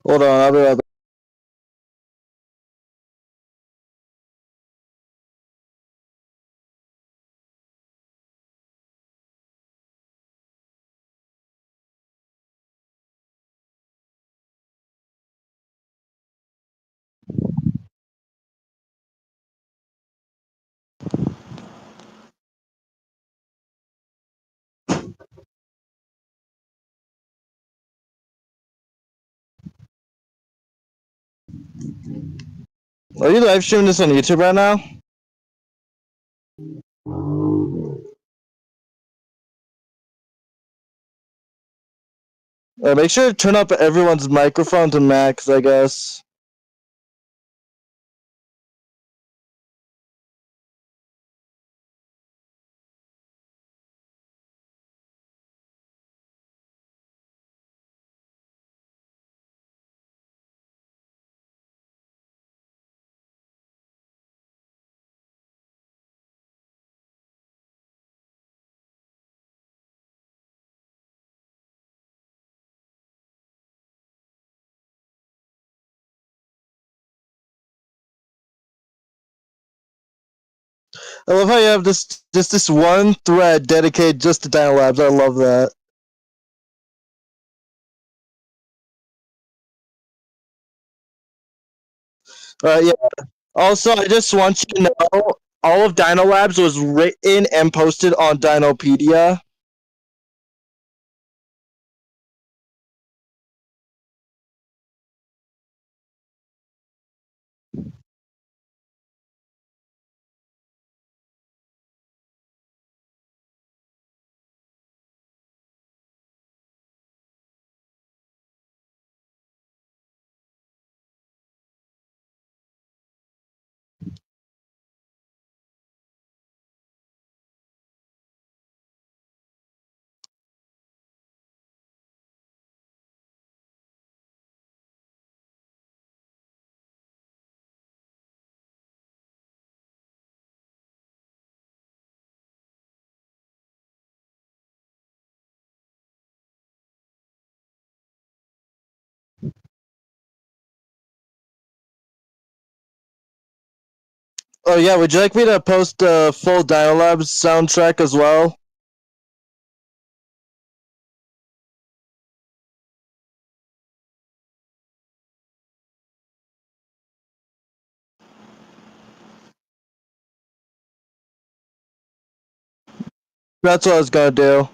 Hold on, I'll be right back. Are you live streaming this on YouTube right now? Make sure to turn up everyone's microphone to max, I guess. I love how you have this one thread dedicated just to DinoLabs. I love that. Yeah. Also, I just want you to know all of DinoLabs was written and posted on Dinopedia. Oh yeah, would you like me to post the full DinoLabs soundtrack as well? That's what I was gonna do.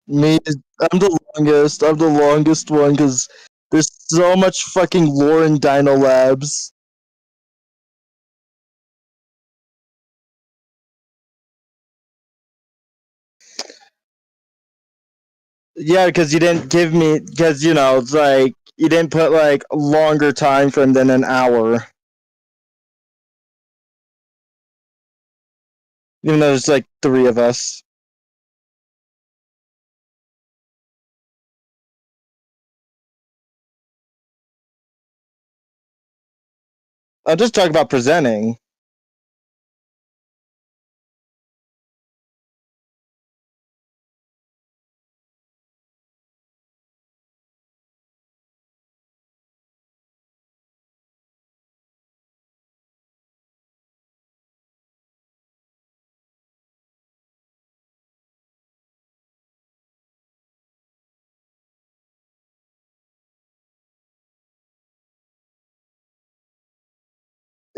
Me, I'm the longest. I'm the longest one because there's so much fucking lore in DinoLabs. Yeah, because you didn't give me, because it's like you didn't put like a longer time frame than an hour, even though there's like three of us. I'm just talking about presenting.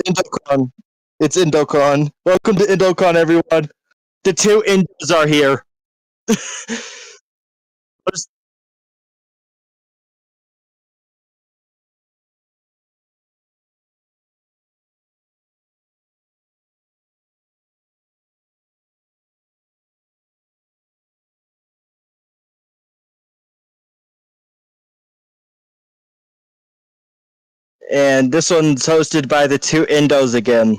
IndoCon. It's IndoCon. Welcome to IndoCon, everyone. The two Indos are here. And this one's hosted by the two Indos again.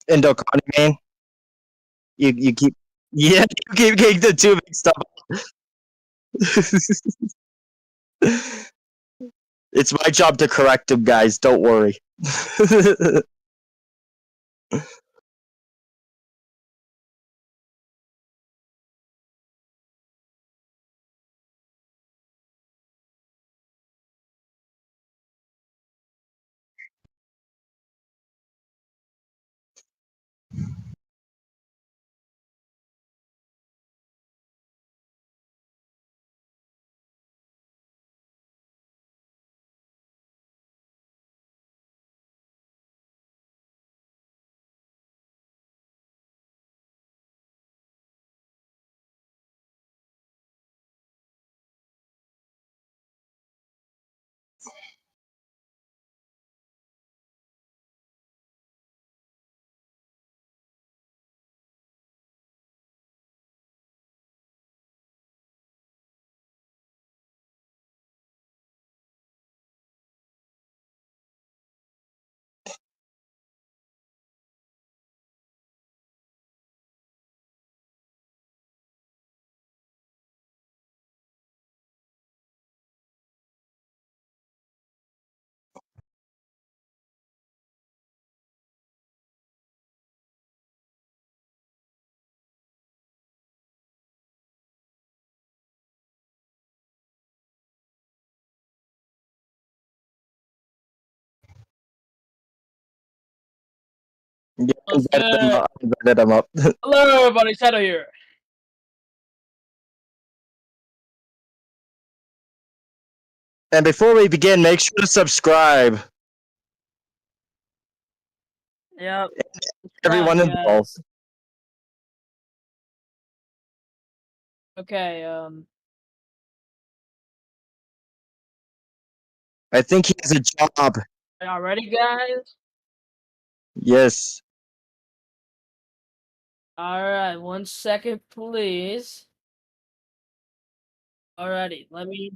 IndoCon, you mean? You keep yeah, you keep getting the two mixed up. It's my job to correct them, guys. Don't worry. Yeah, What's good? invited them up. Hello, everybody. Shadow here. And before we begin, make sure to subscribe. Yep. Everyone Subscribe, involved. guys. Okay. I think he has a job. Y'all ready, guys? Yes. All right. 1 second, please. Alrighty. Let me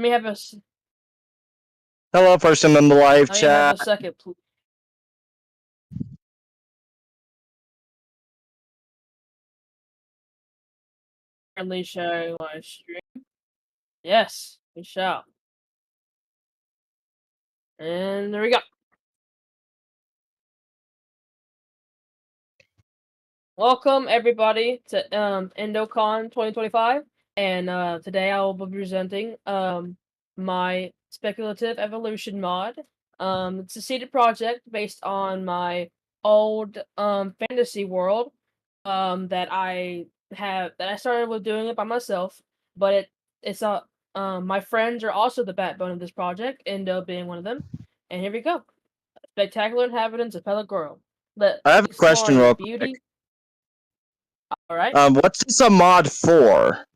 have a Hello, person in the live let me have chat. a second, please. Currently sharing my stream. Yes, we shall. And there we go. Welcome everybody to IndoCon 2025, and today I will be presenting my speculative evolution mod. It's a seeded project based on my old fantasy world that I started with doing it by myself, but it's my friends are also the backbone of this project, Indo being one of them. And here we go. Spectacular inhabitants of Peligoro. Let's I have a explore question the real beauty. quick. All right. What's this a mod for?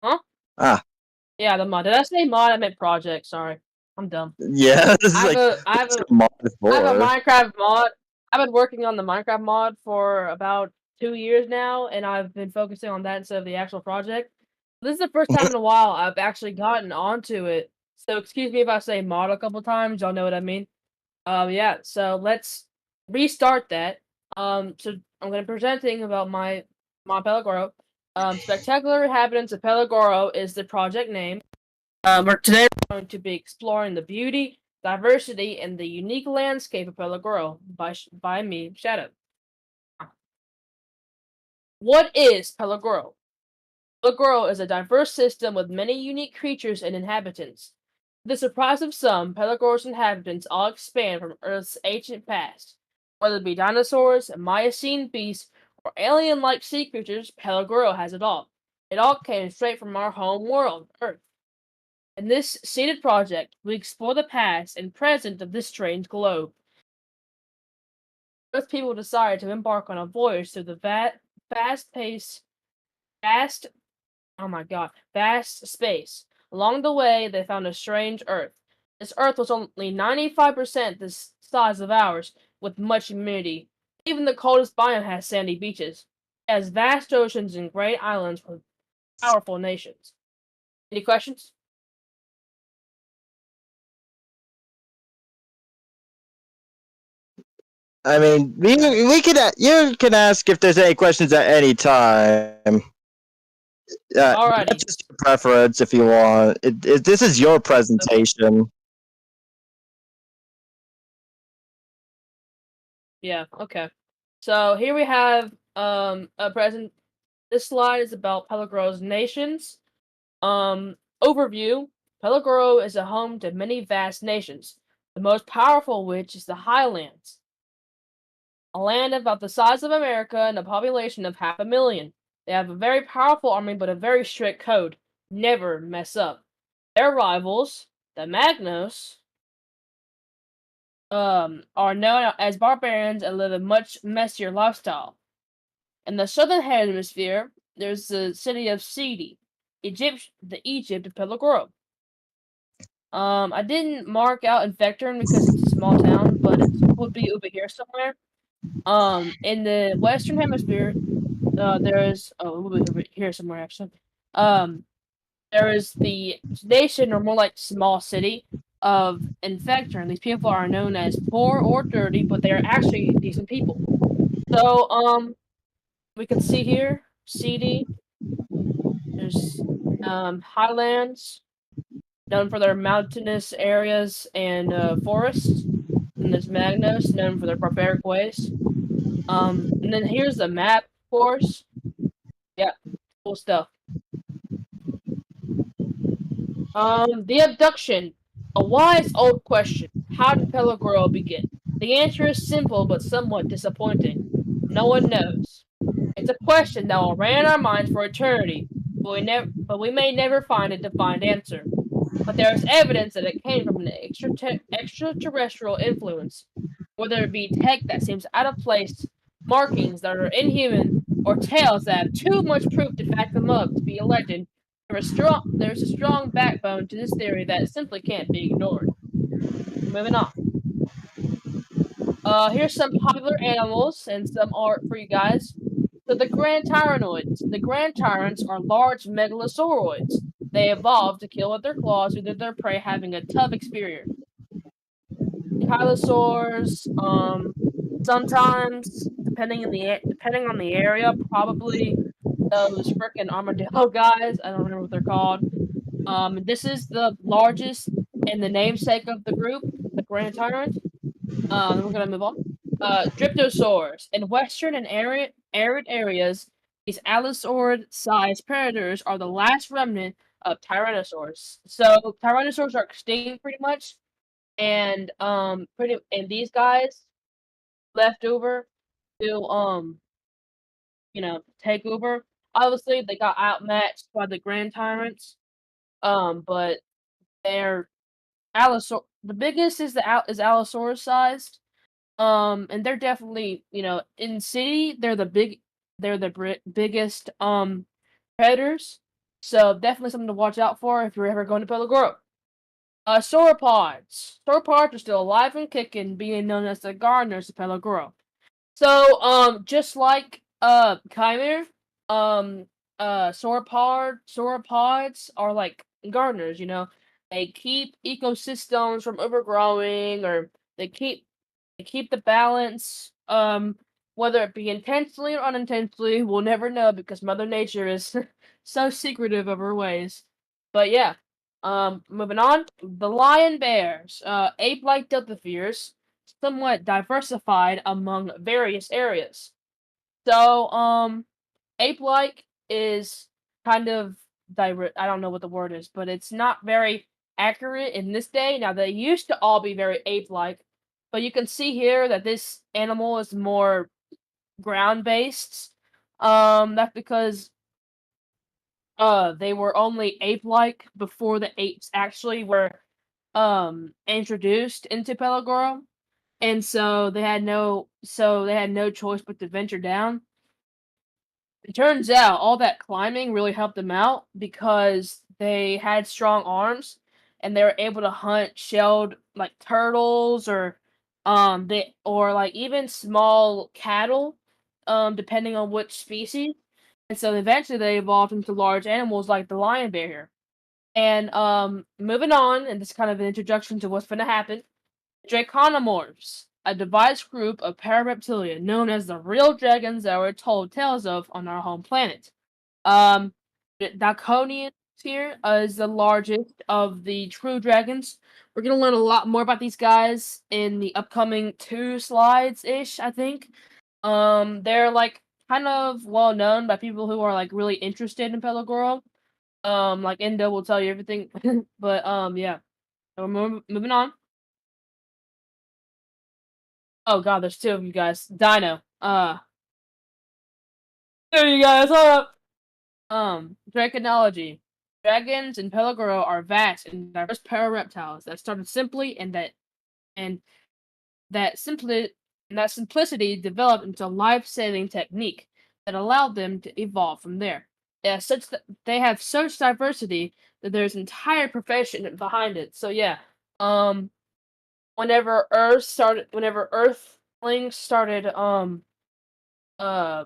Huh? Ah, Yeah, the mod. Did I say mod? I meant project. Sorry, I'm dumb. yeah. This is I have like a I have what's a a mod I have a for? Minecraft mod. I've been working on the Minecraft mod for about 2 years now, and I've been focusing on that instead of the actual project. This is the first time in a while I've actually gotten onto it. So excuse me if I say mod a couple times. Y'all know what I mean. Yeah. So let's restart that. So I'm gonna be presenting about my Peligoro. Spectacular Inhabitants of Peligoro is the project name. Today we're going to be exploring the beauty, diversity, and the unique landscape of Peligoro by me, Shadow. What is Peligoro? Peligoro is a diverse system with many unique creatures and inhabitants. To the surprise of some, Peligoro's inhabitants all expand from Earth's ancient past. Whether it be dinosaurs, Miocene beasts, or alien-like sea creatures, Peligoro has it all. It all came straight from our home world, Earth. In this seated project, we explore the past and present of this strange globe. Earth people decided to embark on a voyage through the fast-paced, vast oh my god, vast space. Along the way, they found a strange Earth. This Earth was only 95% the size of ours, with much humidity. Even the coldest biome has sandy beaches. It has vast oceans and great islands with powerful nations. Any questions? I mean, we could you can ask if there's any questions at any time. That's Alrighty. just your preference if you want. This is your Okay. presentation. Yeah, okay. So here we have a present. This slide is about Peligoro's nations. Overview. Peligoro is a home to many vast nations, the most powerful of which is the Highlands, a land about the size of America and a population of 500,000. They have a very powerful army but a very strict code. Never mess up. Their rivals, the Magnos, are known as barbarians and live a much messier lifestyle. In the southern hemisphere, there's the city of Sidi, the Egypt of Peligoro. I didn't mark out Infectorn because it's a small town, but it would be over here somewhere. In the Western Hemisphere, there's it will be over here somewhere actually. Um, there is the nation, or more like small city, of Infectorn. These people are known as poor or dirty, but they are actually decent people. So, we can see here, CD. There's Highlands, known for their mountainous areas and forests. And there's Magnos, known for their barbaric ways. And then here's the map, of course. Yeah, cool stuff. The abduction. A wise old question. How did Peligoro begin? The answer is simple but somewhat disappointing. No one knows. It's a question that will reign in our minds for eternity, but we may never find a defined answer. But there is evidence that it came from an extraterrestrial influence, whether it be tech that seems out of place, markings that are inhuman, or tales that have too much proof to back them up to be a legend. There's a strong backbone to this theory that simply can't be ignored. Moving on. Here's some popular animals and some art for you guys. So the Grand Tyrannoids. The Grand Tyrants are large megalosauroids. They evolved to kill with their claws due to their prey having a tough experience. Ankylosaurs, sometimes depending on the area, probably those frickin' armadillo guys. I don't remember what they're called. This is the largest and the namesake of the group, the Grand Tyrant. Then we're gonna move on. Dryptosaurs. In western and arid areas, these allosaur-sized predators are the last remnant of tyrannosaurs. So tyrannosaurs are extinct pretty much, and these guys left over to take over. Obviously, they got outmatched by the Grand Tyrants. But they're allosaur. The biggest is allosaurus sized. And they're definitely, in city, they're the biggest, predators. So definitely something to watch out for if you're ever going to Peligoro. Sauropods. Sauropods are still alive and kicking, being known as the gardeners of Peligoro. So, just like, Chimera, um, sauropods are like gardeners, They keep ecosystems from overgrowing, or they keep they keep the balance, whether it be intentionally or unintentionally, we'll never know because Mother Nature is so secretive of her ways. But yeah, Moving on, the lion bears, ape-like dilthifiers, somewhat diversified among various areas. So, ape-like is kind of I don't know what the word is, but it's not very accurate in this day. Now, they used to all be very ape-like, but you can see here that this animal is more ground-based. That's because they were only ape-like before the apes actually were introduced into Peligoro, and so they had no choice but to venture down. It turns out all that climbing really helped them out because they had strong arms and they were able to hunt shelled like turtles or like even small cattle, depending on which species. And so eventually they evolved into large animals like the lion bear here. And moving on, and this is kind of an introduction to what's gonna happen. Draconomorphs, a devised group of parareptilia known as the real dragons that we're told tales of on our home planet. The Draconians here is the largest of the true dragons. We're gonna learn a lot more about these guys in the upcoming 2 slides-ish, I think. They're like kind of well known by people who are like really interested in Peligoro. Like Indo will tell you everything. But yeah. So moving on. Oh god, there's 2 of you guys. Dino. There you guys up. Draconology. Dragons in Peligoro are vast and diverse parareptiles that started simply and that simply and that simplicity developed into a life-saving technique that allowed them to evolve from there. Such that they have such diversity that there's an entire profession behind it. So yeah, um, whenever Earthlings started uh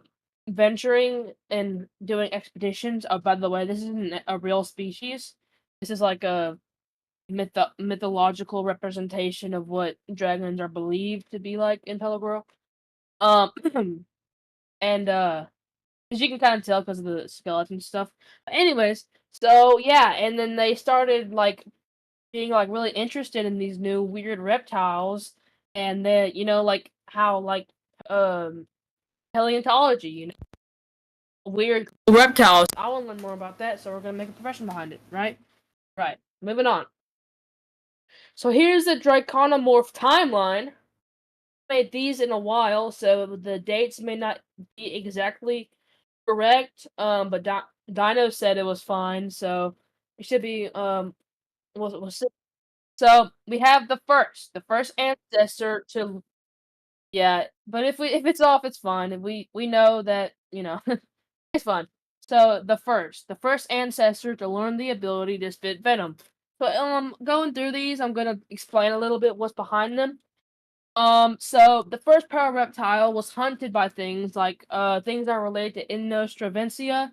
venturing and doing expeditions. Oh, by the way, this isn't a real species. This is like a mythological representation of what dragons are believed to be like in Peligoro. Um, and as you can kind of tell because of the skeleton stuff. Anyways, so yeah, and then they started like being like really interested in these new weird reptiles, and then like how like um paleontology, weird reptiles. I want to learn more about that, so we're gonna make a profession behind it, right? Right. Moving on. So here's the Draconomorph timeline. Made these in a while, so the dates may not be exactly correct. But Dino said it was fine, so it should be was so we have the first ancestor to yeah. But if it's off, it's fine. We know that it's fun. So the first ancestor to learn the ability to spit venom. So going through these, I'm gonna explain a little bit what's behind them. So the first parareptile was hunted by things like things that are related to Innostravencia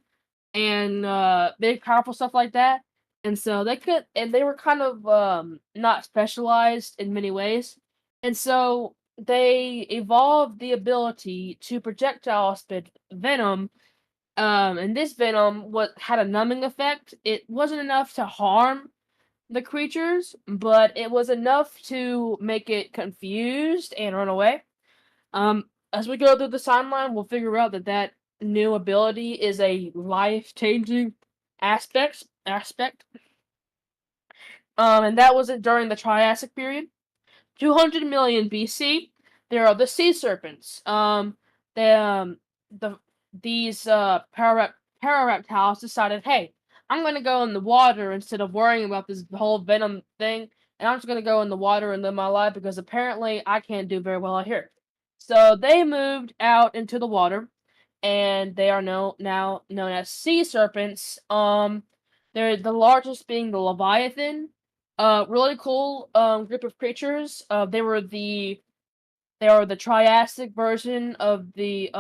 and big powerful stuff like that. And so they were kind of not specialized in many ways. And so they evolved the ability to projectile spit venom, and this venom had a numbing effect. It wasn't enough to harm the creatures, but it was enough to make it confused and run away. As we go through the timeline, we'll figure out that new ability is a life-changing aspect. And that was it during the Triassic period. 200 million BC, there are the sea serpents. The the these parareptiles decided, hey, I'm gonna go in the water instead of worrying about this whole venom thing, and I'm just gonna go in the water and live my life because apparently I can't do very well out here. So they moved out into the water, and they are now known as sea serpents. They're the largest being the Leviathan, really cool group of creatures. They are the Triassic version of the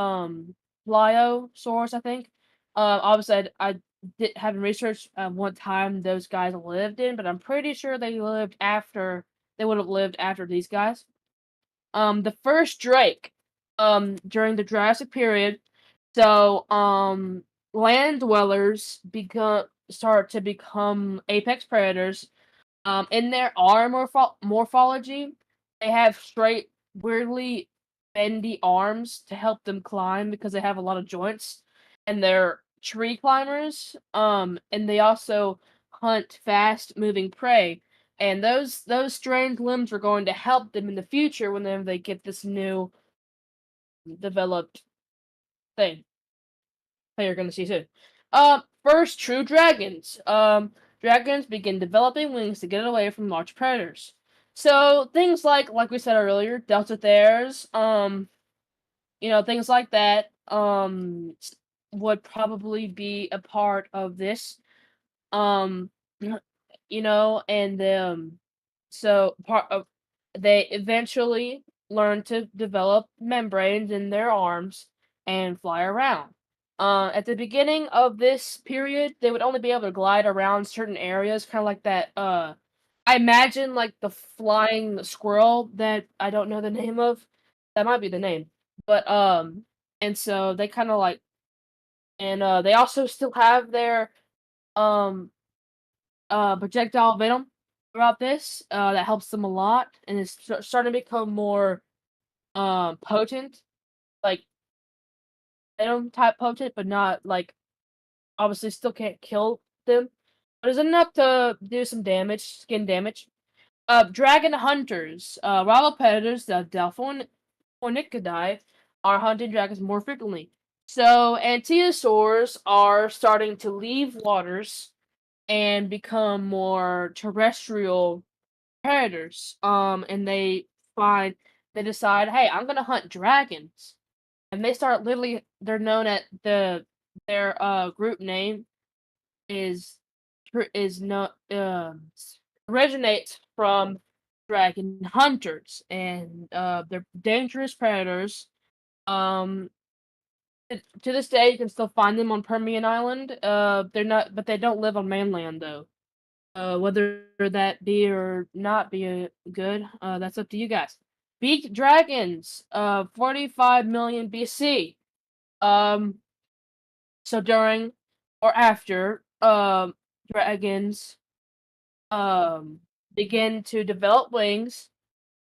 Pliosaurus, I think. Obviously, haven't researched what time those guys lived in, but I'm pretty sure they would have lived after these guys. The first Drake, during the Jurassic period. So land dwellers start to become apex predators. In their arm morphology, they have straight, weirdly bendy arms to help them climb because they have a lot of joints, and they're tree climbers. And they also hunt fast-moving prey, and those strange limbs are going to help them in the future whenever they get this new developed thing that you're gonna see soon. First, true dragons. Dragons begin developing wings to get away from large predators. So things like we said earlier, delta theirs, things like that, would probably be a part of this. Um, and so part of they eventually learn to develop membranes in their arms and fly around. At the beginning of this period, they would only be able to glide around certain areas, kind of like that. I imagine like the flying squirrel that I don't know the name of. That might be the name, but and so they kind of like, and they also still have their um projectile venom throughout this, that helps them a lot, and it's starting to become more potent, like venom type potent, but not like, obviously still can't kill them, but it's enough to do some damage, skin damage. Dragon hunters, rival predators, the Delphinidae, are hunting dragons more frequently. So ankylosaurs are starting to leave waters and become more terrestrial predators. And they decide, hey, I'm gonna hunt dragons, and they start literally. They're known at their group name is not originates from dragon hunters, and they're dangerous predators. Um, to this day, you can still find them on Permian Island. They're not, but they don't live on mainland though. Whether that be or not be good, that's up to you guys. Beaked dragons, 45 million BC. Um, so during or after, dragons, begin to develop wings,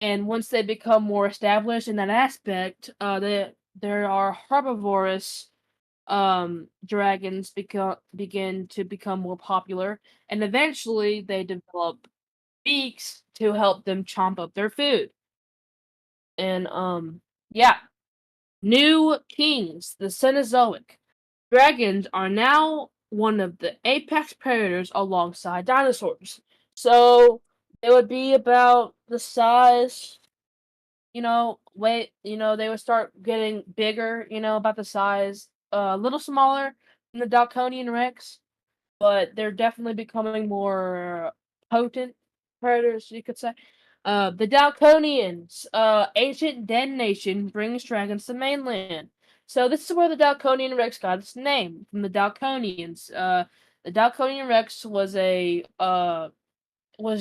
and once they become more established in that aspect, there are herbivorous dragons begin to become more popular, and eventually they develop beaks to help them chomp up their food. And yeah, new kings, the Cenozoic dragons are now one of the apex predators alongside dinosaurs. So they would be about the size, they would start getting bigger, about the size, a little smaller than the Dalconian Rex, but they're definitely becoming more potent predators, you could say. The Dalconians, ancient Den nation, brings dragons to mainland. So this is where the Dalconian Rex got its name, from the Dalconians. The Dalconian Rex was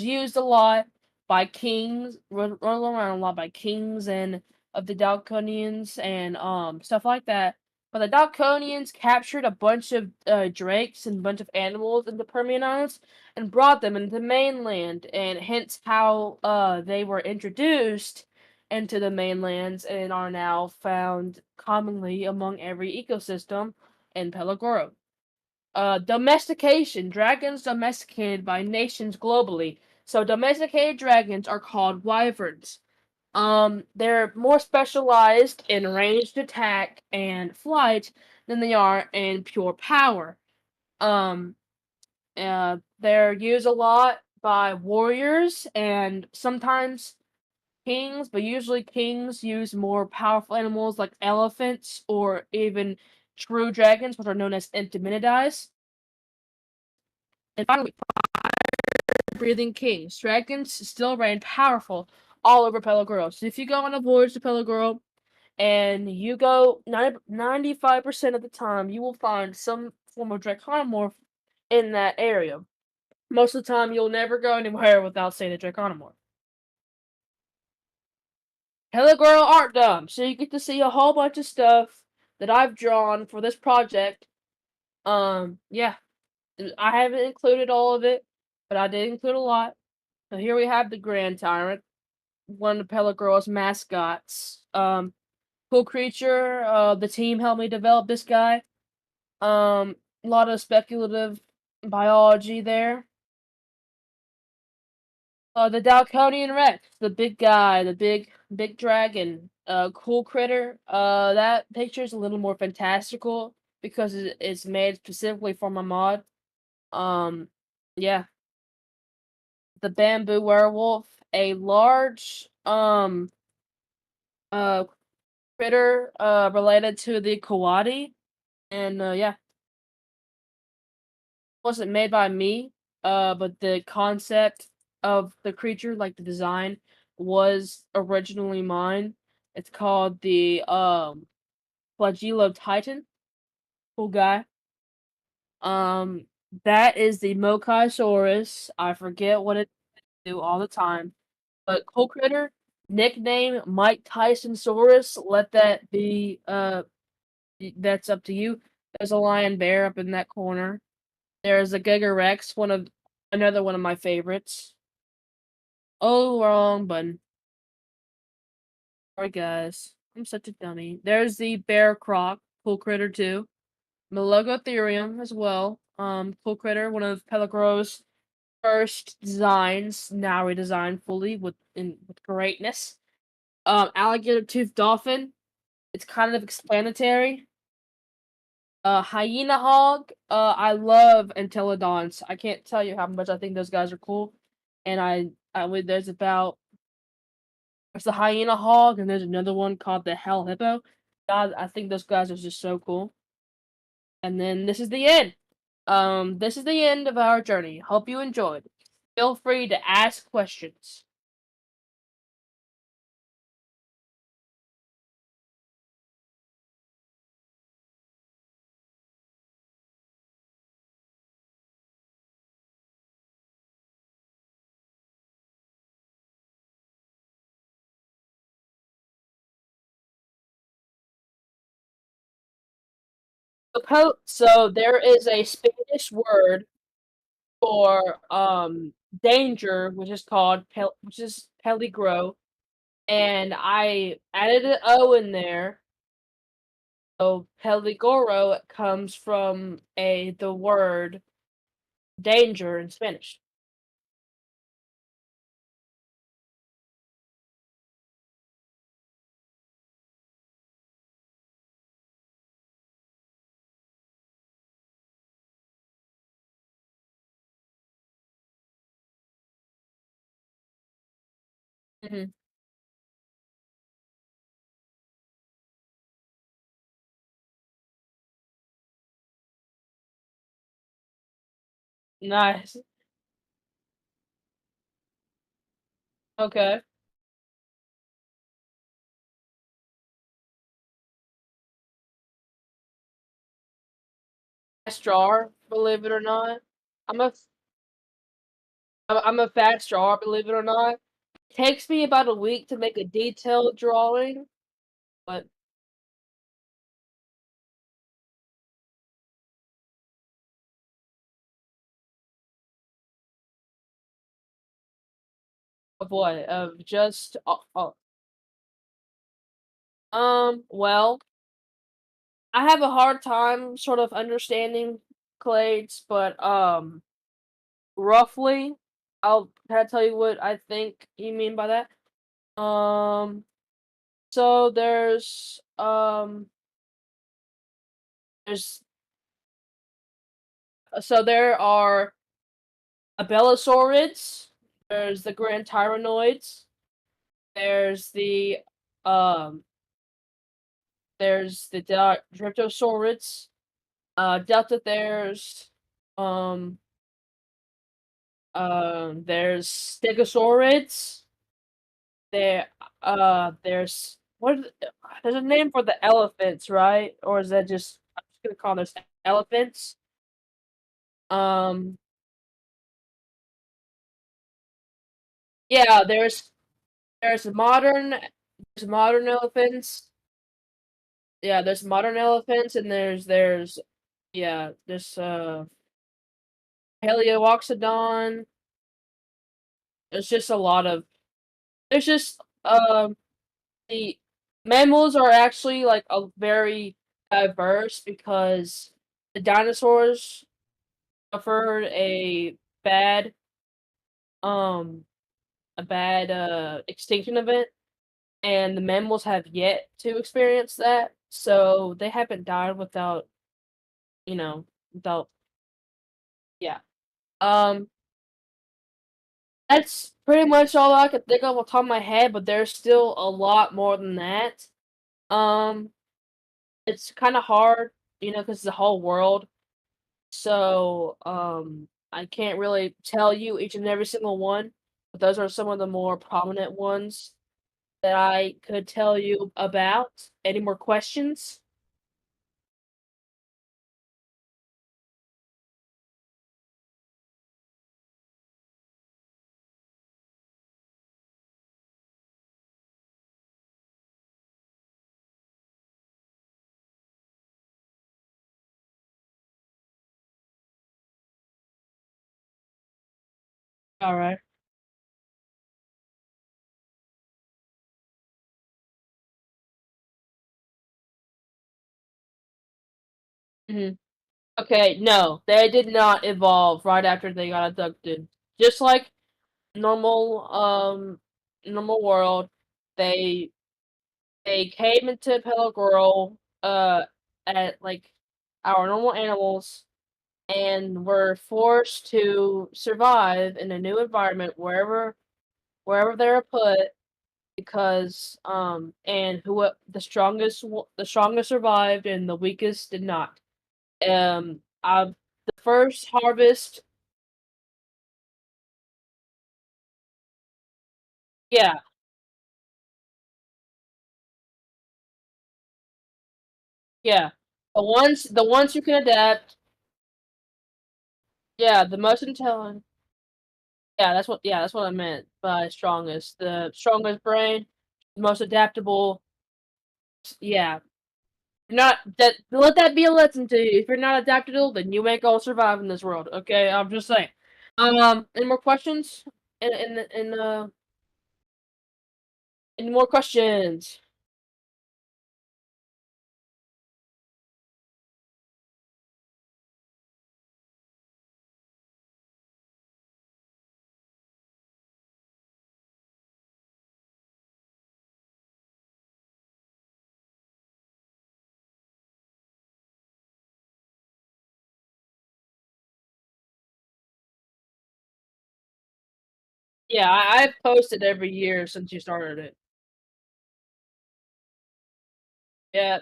used a lot by kings, run around a lot by kings and of the Dalconians and stuff like that. But the Dalconians captured a bunch of drakes and a bunch of animals in the Permian Islands and brought them into the mainland, and hence how they were introduced into the mainlands and are now found commonly among every ecosystem in Peligoro. Domestication. Dragons domesticated by nations globally. So domesticated dragons are called wyverns. They're more specialized in ranged attack and flight than they are in pure power. Um, they're used a lot by warriors and sometimes kings, but usually kings use more powerful animals like elephants or even true dragons, which are known as Intiminidies. And finally, breathing kings. Dragons still reign powerful all over Peligoro. So if you go on a voyage to Peligoro and you go 95% of the time, you will find some form of Draconomorph in that area. Most of the time, you'll never go anywhere without seeing a Draconomorph. Peligoro Art Dome. So you get to see a whole bunch of stuff that I've drawn for this project. Yeah. I haven't included all of it, but I did include a lot. So here we have the Grand Tyrant, one of the Peligoro's mascots. Cool creature. The team helped me develop this guy. A lot of speculative biology there. The Dalconian Rex, the big guy, the big dragon, cool critter. That picture is a little more fantastical because it's made specifically for my mod. Yeah, the bamboo werewolf, a large uh critter related to the coati, and yeah, wasn't made by me, but the concept of the creature, like the design, was originally mine. It's called the Flagelo Titan. Cool guy. Um, that is the Mokaisaurus. I forget what it do all the time, but cool critter. Nickname Mike Tyson Saurus. Let that be. That's up to you. There's a lion bear up in that corner. There's a Giga Rex, another one of my favorites. Oh, wrong button. Sorry, guys. I'm such a dummy. There's the Bear Croc, cool critter too. Melogotherium as well. Cool critter, one of Peligoro's first designs, now redesigned fully with greatness. Alligator Tooth Dolphin. It's kind of explanatory. Hyena Hog. I love Entelodons. I can't tell you how much I think those guys are cool. And I would there's the Hyena Hog, and there's another one called the Hell Hippo. God, I think those guys are just so cool. And then this is the end. This is the end of our journey. Hope you enjoyed. Feel free to ask questions. So there is a Spanish word for danger, which is peligro, and I added an O in there. So peligoro comes from the word danger in Spanish. Mhm. Nice. Okay. Fast drawer, believe it or not. I'm a I'm a fast drawer, believe it or not. Takes me about a week to make a detailed drawing, but of what? Of just well, I have a hard time sort of understanding clades, but roughly, can I tell you what I think you mean by that? So there's so there are Abelisaurids, there's the Grand Tyrannoids, there's the um Dryptosaurids, Delta um there's Stegosaurids, there's there's a name for the elephants, right? Or is that just I'm just gonna call those elephants. Um yeah, there's modern elephants. Yeah, there's modern elephants and there's yeah, there's Paleoxodon. There's just a lot of. There's just the mammals are actually like a very diverse because the dinosaurs suffered bad um a bad extinction event, and the mammals have yet to experience that, so they haven't died without, you know, without, yeah. Um, that's pretty much all I could think of off the top of my head, but there's still a lot more than that. Um, it's kind of hard, because it's the whole world, so I can't really tell you each and every single one, but those are some of the more prominent ones that I could tell you about. Any more questions? All right. Mhm. Okay, no, they did not evolve right after they got abducted. Just like normal, normal world, they they came into Peligoro, at like our normal animals, and were forced to survive in a new environment wherever they were put, because and the strongest survived and the weakest did not. The first harvest, yeah, yeah. The ones who can adapt, yeah, the most intelligent. Yeah, that's what I meant by strongest. The strongest brain, the most adaptable. Yeah, not that. Let that be a lesson to you. If you're not adaptable, then you ain't gonna survive in this world. Okay, I'm just saying. Any more questions? And any more questions? Yeah, I've posted every year since you started it. Yeah,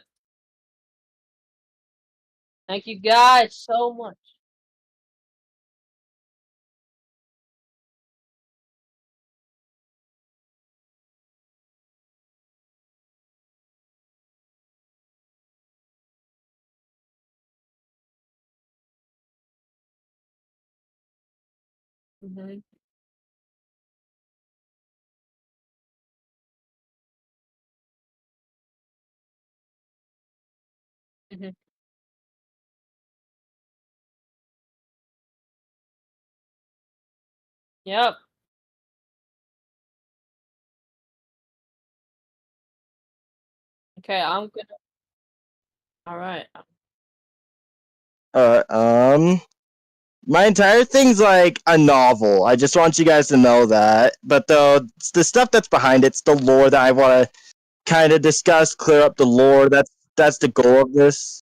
thank you guys so much. Hmm. Hmm. Yep. Okay, I'm gonna. All right. Uh, um, my entire thing's like a novel. I just want you guys to know that. But the stuff that's behind it's the lore that I want to kind of discuss, clear up the lore. That's the goal of this.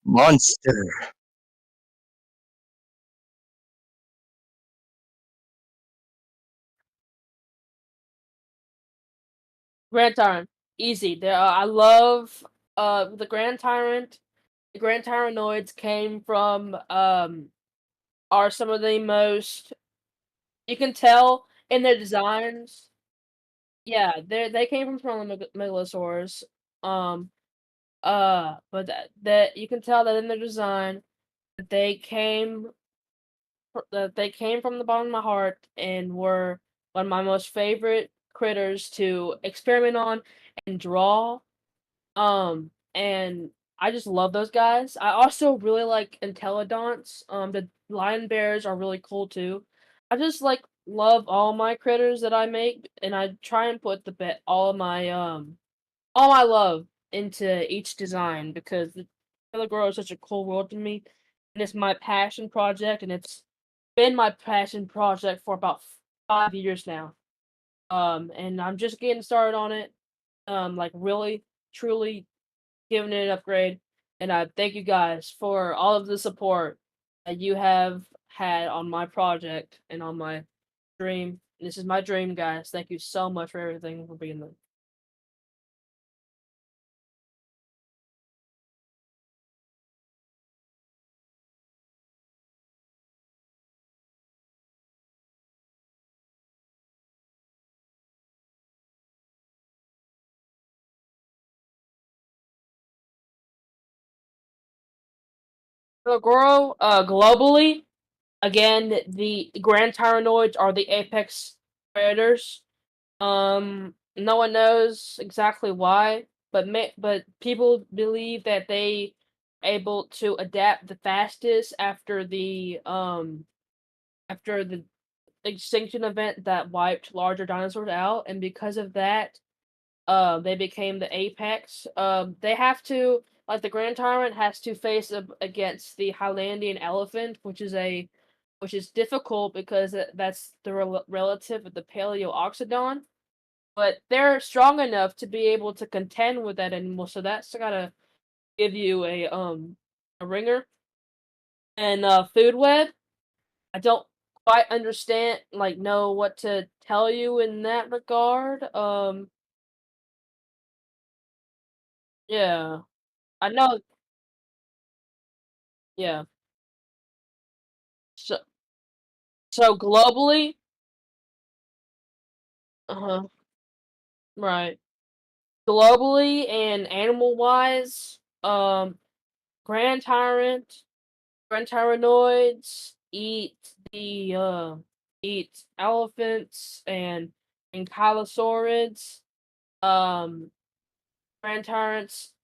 Monster. Grand Tyrant, easy. I love the Grand Tyrant. The Grand Tyrannoids came from are some of the most, you can tell in their designs. Yeah, they came from the Megalosaurus. Um but that you can tell that in their design that they came that they came from the bottom of my heart and were one of my most favorite critters to experiment on and draw. And I just love those guys. I also really like Intellidonts. The lion bears are really cool too. I just like love all my critters that I make, and I try and put the bit all my love into each design because the Peligoro is such a cool world to me, and it's my passion project, and it's been my passion project for about 5 years now. And I'm just getting started on it. Like really, truly giving it an upgrade. And I thank you guys for all of the support that you have had on my project and on my dream. This is my dream, guys. Thank you so much for everything for being there. Peligoro, globally, again, the Grand Tyrannoids are the apex predators. No one knows exactly why, but people believe that they able to adapt the fastest after the extinction event that wiped larger dinosaurs out, and because of that, they became the apex. They have to like the Grand Tyrant has to face against the Highlandian elephant, which is difficult because that's the relative of the Paleoxodon. But they're strong enough to be able to contend with that animal, so that's gotta give you a ringer. And food web, I don't quite understand know what to tell you in that regard. Yeah. I know yeah. So so globally, uh-huh, right. Globally and animal wise, Grand Tyrant, Grand Tyrannoids eat elephants and ankylosaurids. Um, Grand Tyrants,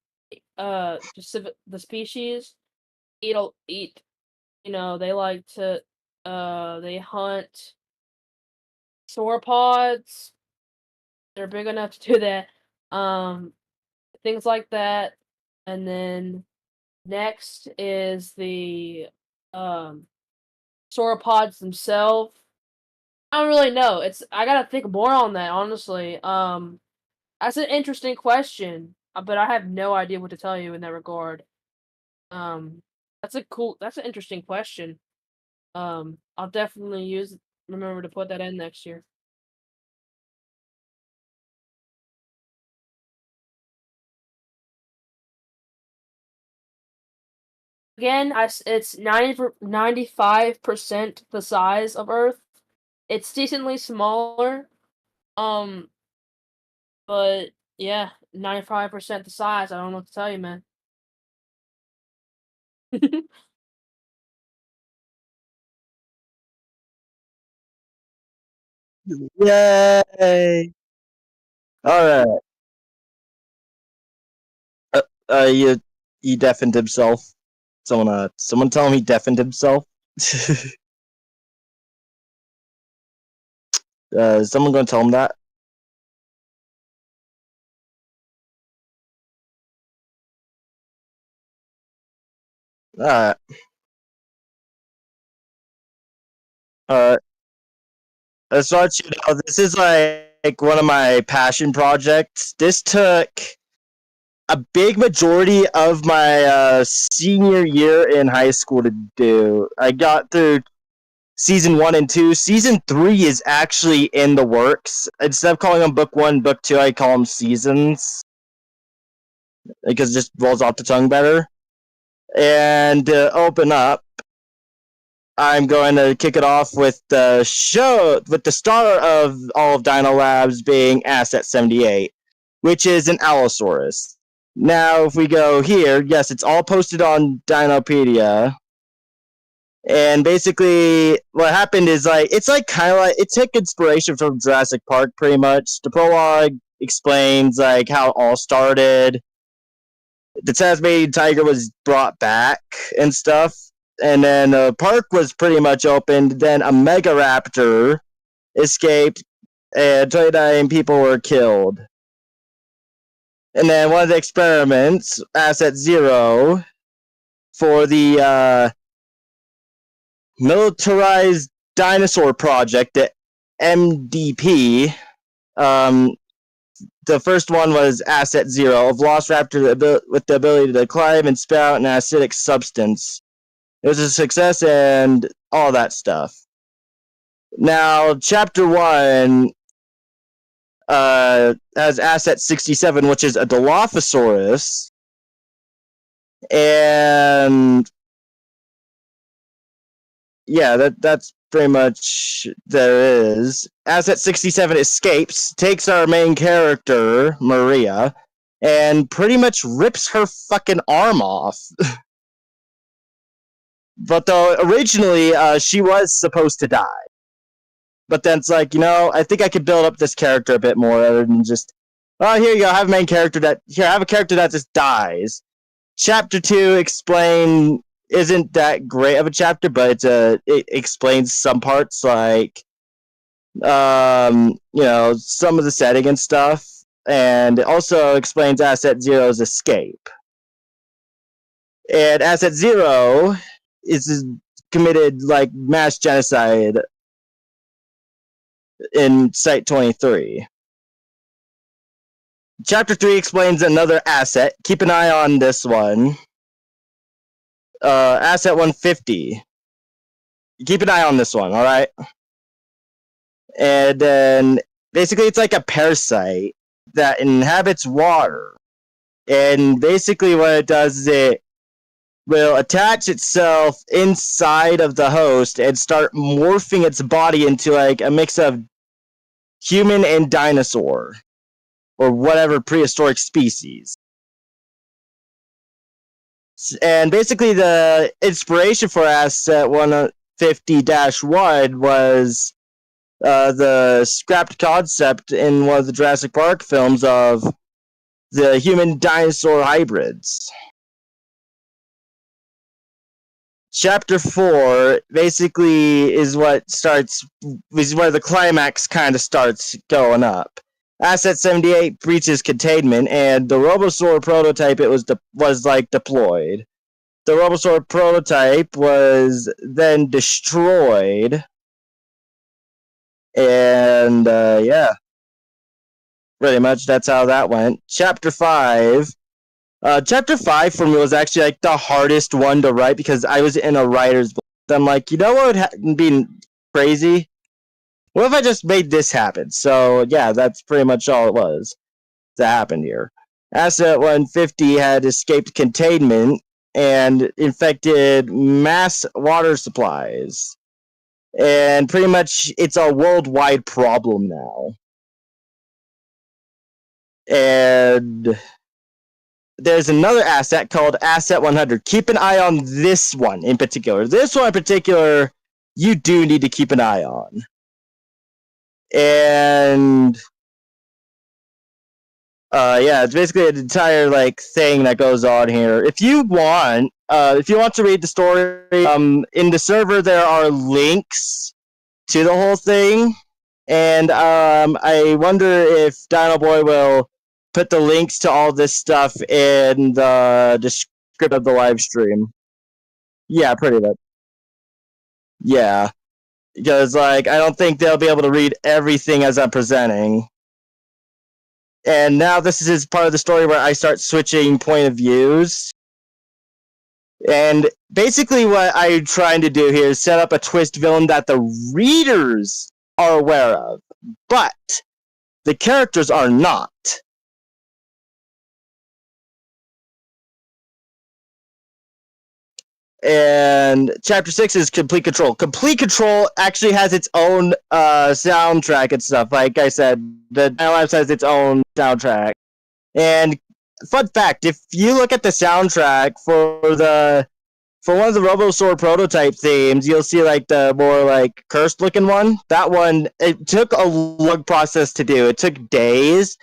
specific the species eat. They like to they hunt sauropods. They're big enough to do that. Um, Things like that. And then next is the um sauropods themselves. I don't really know. I gotta think more on that, honestly. That's an interesting question, but I have no idea what to tell you in that regard. Um, that's an interesting question. I'll definitely remember to put that in next year. Again, it's 95% the size of Earth. It's decently smaller. Um, but yeah, 95% the size. I don't know what to tell you, man. Yay! All right. He deafened himself. Someone tell him he deafened himself. Is someone gonna tell him that? All right. Uh, let's let you know. This is like one of my passion projects. This took a big majority of my senior year in high school to do. I got through season 1 and 2. Season 3 is actually in the works. Instead of calling them book 1, book 2, I call them seasons because it just rolls off the tongue better. And to open up, I'm going to kick it off with the star of all of DinoLabs being Asset 78, which is an Allosaurus. Now, if we go here, yes, it's all posted on Dinopedia. And basically, what happened is like it's like kind of like it took inspiration from Jurassic Park, pretty much. The prologue explains like how it all started. The Tasmanian tiger was brought back and stuff, and then the park was pretty much opened. Then a mega raptor escaped, and 29 people were killed. And then one of the experiments, Asset Zero, for the militarized dinosaur project, the MDP. The first one was Asset Zero, a velociraptor with the ability to climb and spout an acidic substance. It was a success and all that stuff. Now, Chapter 1 has Asset 67, which is a Dilophosaurus. And yeah, that's pretty much there is. Asset 67 escapes, takes our main character, Maria, and pretty much rips her fucking arm off. But though originally she was supposed to die. But then it's like, I think I could build up this character a bit more other than just, oh, here you go, have a main character I have a character that just dies. Chapter 2 isn't that great of a chapter, but it explains some parts, like some of the setting and stuff, and it also explains Asset Zero's escape. And Asset Zero is committed like mass genocide in Site 23. Chapter 3 explains another asset. Keep an eye on this one. Asset 150. Keep an eye on this one, alright? And then, basically, it's like a parasite that inhabits water. And basically what it does is it will attach itself inside of the host and start morphing its body into like a mix of human and dinosaur. Or whatever prehistoric species. And basically the inspiration for Asset 150-1 was the scrapped concept in one of the Jurassic Park films of the human-dinosaur hybrids. Chapter 4 basically is where the climax kind of starts going up. Asset 78 breaches containment, and the Robosaur prototype was deployed. The Robosaur prototype was then destroyed, and yeah, pretty much that's how that went. Chapter 5 for me was actually like the hardest one to write because I was in a writer's block. I'm like, what would be crazy? What if I just made this happen? So, yeah, that's pretty much all it was that happened here. Asset 150 had escaped containment and infected mass water supplies. And pretty much it's a worldwide problem now. And there's another asset called Asset 100. Keep an eye on this one in particular. This one in particular, you do need to keep an eye on. And yeah, it's basically an entire like thing that goes on here. If you want to read the story, in the server there are links to the whole thing, and I wonder if DinoBoy will put the links to all this stuff in the description of the live stream. Yeah, pretty much. Yeah. Because, like, I don't think they'll be able to read everything as I'm presenting. And now this is part of the story where I start switching point of views. And basically what I'm trying to do here is set up a twist villain that the readers are aware of. But the characters are not. And Chapter 6 is Complete Control. Complete Control actually has its own soundtrack and stuff. Like I said, the DinoLabs has its own soundtrack. And fun fact, if you look at the soundtrack for for one of the Robosaur prototype themes, you'll see like the more like cursed looking one. That one, it took a long process to do. It took days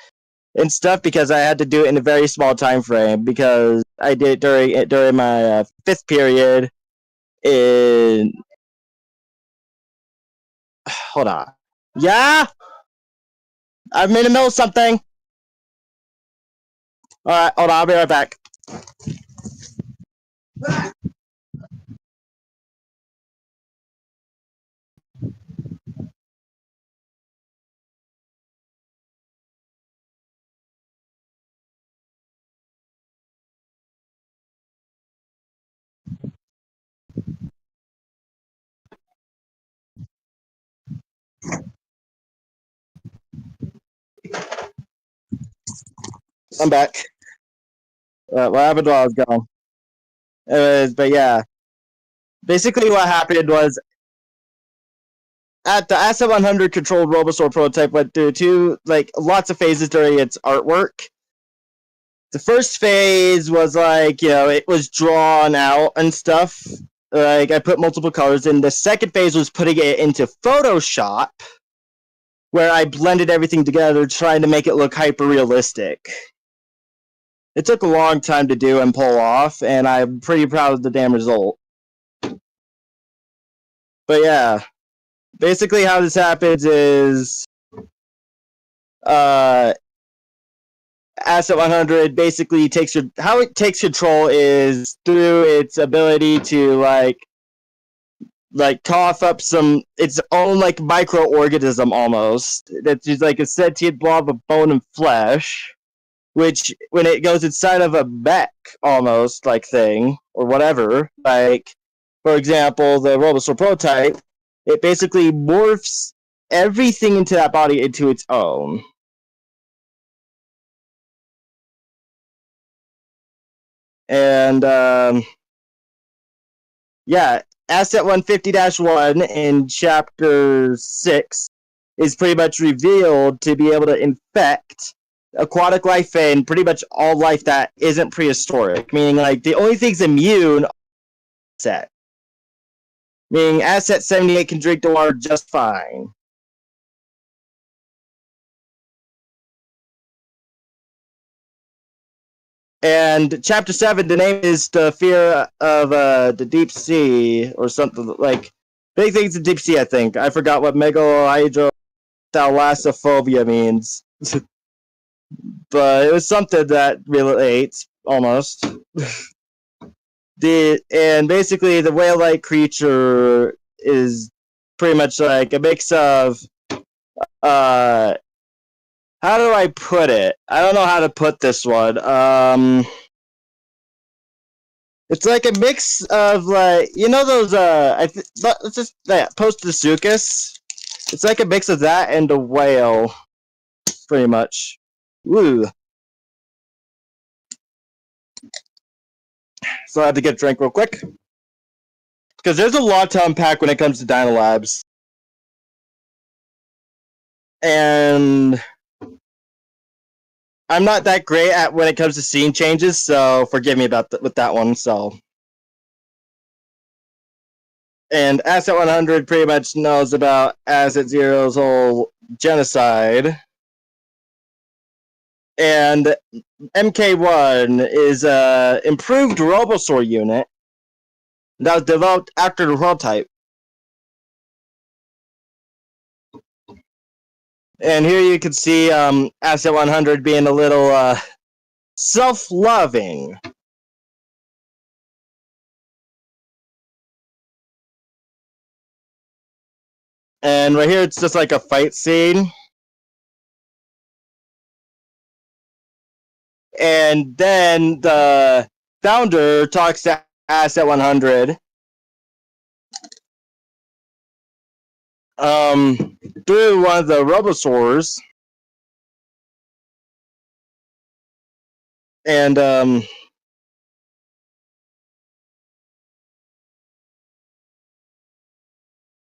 and stuff because I had to do it in a very small time frame because I did it during my fifth period in. Hold on. Yeah, I'm in the middle of something. All right, hold on. I'll be right back. I'm back. What happened while I was gone? But yeah, basically what happened was at the Asset 100 controlled Robosaur prototype went through lots of phases during its artwork. The first phase was it was drawn out and stuff. Like I put multiple colors in. The second phase was putting it into Photoshop, where I blended everything together, trying to make it look hyper realistic. It took a long time to do and pull off, and I'm pretty proud of the damn result. But yeah, basically how this happens is Asset 100 basically how it takes control is through its ability to cough up its own microorganism almost. That's just like a sentient blob of bone and flesh, which when it goes inside of a mech almost thing or whatever, for example the Robosaur prototype, it basically morphs everything into that body into its own. And yeah, Asset 150-1 in Chapter 6 is pretty much revealed to be able to infect aquatic life and pretty much all life that isn't prehistoric. Meaning, the only thing's immune Asset. Meaning, Asset 78 can drink the water just fine. And Chapter 7, the name is The Fear of the Deep Sea, or something big things in deep sea, I think. I forgot what megalhydrothalassophobia means. But it was something that relates, almost. And basically, the whale-like creature is pretty much a mix of how do I put it? I don't know how to put this one. It's like a mix of those it's just Post-Dasuchus. It's like a mix of that and a whale, pretty much. Woo. So I have to get a drink real quick because there's a lot to unpack when it comes to DinoLabs. And I'm not that great at when it comes to scene changes, so forgive me with that one. So, and Asset 100 pretty much knows about Asset Zero's whole genocide, and MK1 is a improved Robosaur unit that was developed after the prototype. And here you can see Asset 100 being a little self-loving. And right here, it's just like a fight scene. And then the founder talks to Asset 100 through one of the Robosaurs. And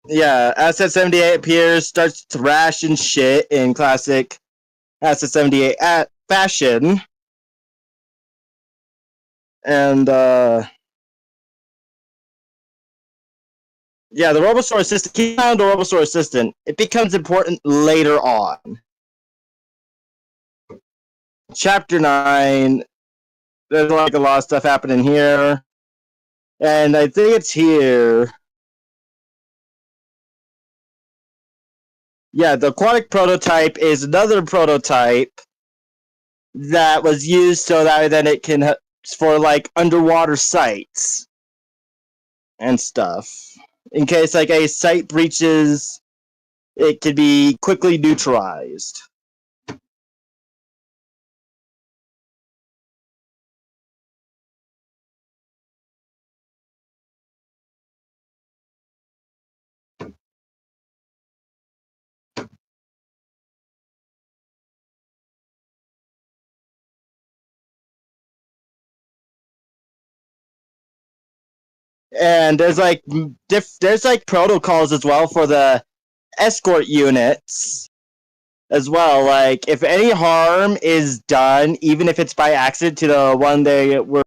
yeah, Asset 78 appears, starts thrashing shit in classic Asset 78 fashion. And Yeah, the Robosaur Assistant. Keep an eye on the Robosaur Assistant. It becomes important later on. Chapter 9. There's like a lot of stuff happening here. And I think it's here. Yeah, the aquatic prototype is another prototype that was used so that then it can for like underwater sites and stuff. In case like a site breaches, it can be quickly neutralized. And there's like there's like protocols as well for the escort units as well. Like if any harm is done, even if it's by accident to the one they were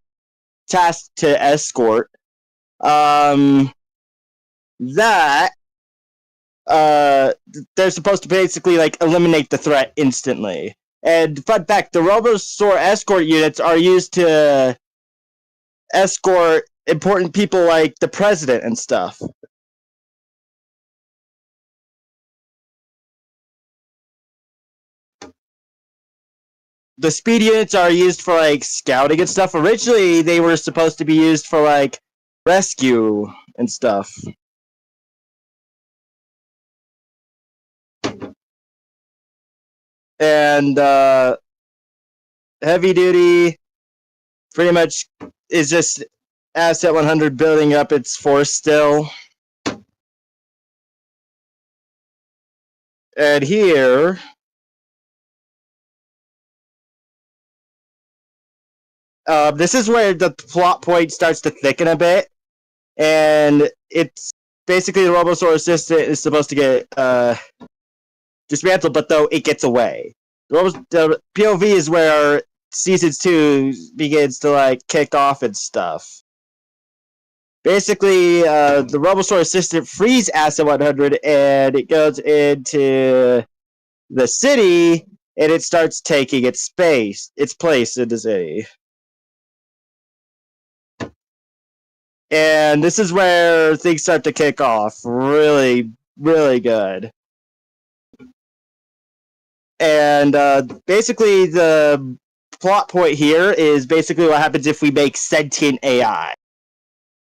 tasked to escort, that they're supposed to basically like eliminate the threat instantly. And fun fact, the Robosaur escort units are used to escort important people like the president and stuff. The speed units are used for like scouting and stuff. Originally, they were supposed to be used for like rescue and stuff. And heavy duty pretty much is just Asset 100 building up its force still. And here, this is where the plot point starts to thicken a bit. And it's basically the Robosaur Assistant is supposed to get dismantled, but though it gets away. The POV is where Season 2 begins to like kick off and stuff. Basically, the Robosaur Assistant frees Asset 100 and it goes into the city and it starts taking its place in the city. And this is where things start to kick off really, really good. And basically, the plot point here is basically what happens if we make sentient AI.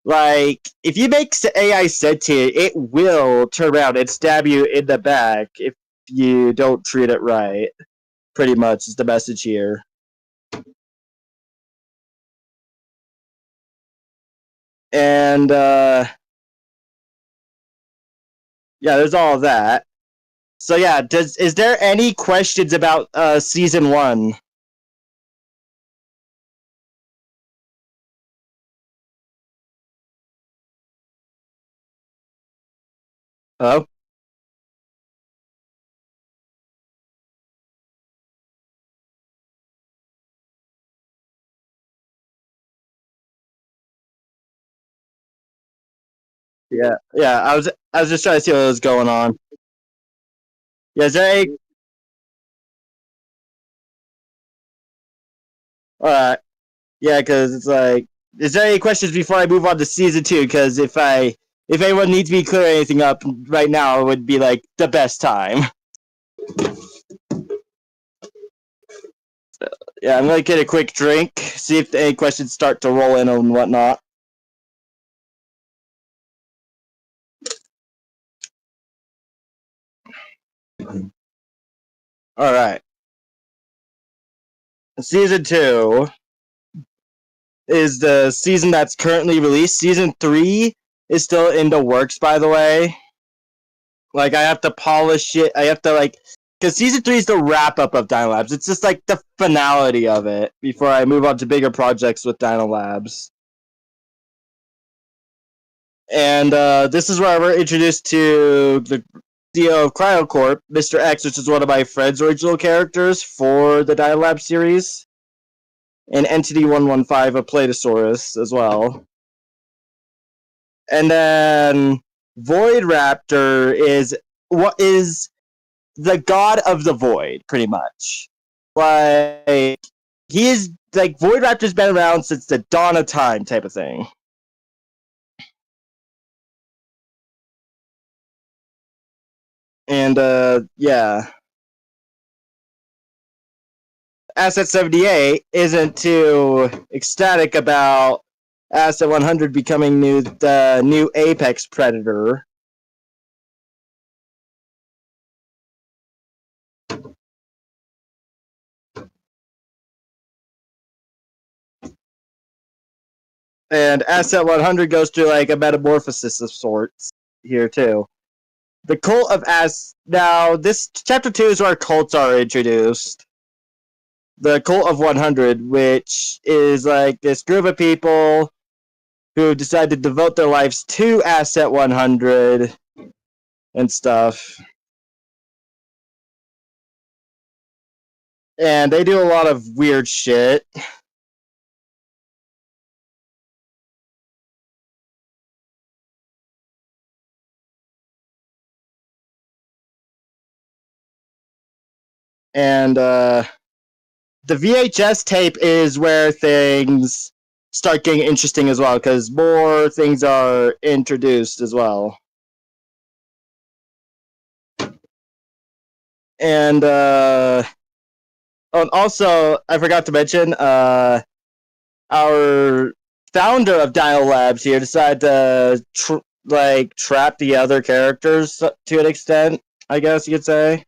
Like, if you make AI sentient, it will turn around and stab you in the back if you don't treat it right. Pretty much is the message here. And, yeah, there's all of that. So, yeah, is there any questions about Season 1? Oh? Yeah, yeah. I was just trying to see what was going on. Yeah, is there any? Alright. Yeah, because it's like, is there any questions before I move on to Season 2? Because if anyone needs me to clear anything up right now, it would be like the best time. Yeah, I'm gonna get a quick drink, see if any questions start to roll in and whatnot. Alright. Season 2 is the season that's currently released. Season 3 is still in the works, by the way. Like, I have to polish it. I have to, like, because Season 3 is the wrap-up of DinoLabs. It's just, like, the finality of it before I move on to bigger projects with DinoLabs. And this is where we're introduced to the CEO of CryoCorp, Mr. X, which is one of my friend's original characters for the DinoLabs series. And Entity 115, a Platosaurus, as well. And then Void Raptor is what is the god of the void, pretty much. Like he is like Void Raptor's been around since the dawn of time, type of thing. And yeah. Asset 78 isn't too ecstatic about Asset 100 becoming the new apex predator. And Asset 100 goes through like a metamorphosis of sorts here too. The cult of now this chapter 2 is where cults are introduced. The cult of 100, which is like this group of people who decide to devote their lives to Asset 100 and stuff. And they do a lot of weird shit. And the VHS tape is where things start getting interesting as well, because more things are introduced as well. And also, I forgot to mention, our founder of DinoLabs here decided to trap the other characters to an extent, I guess you could say.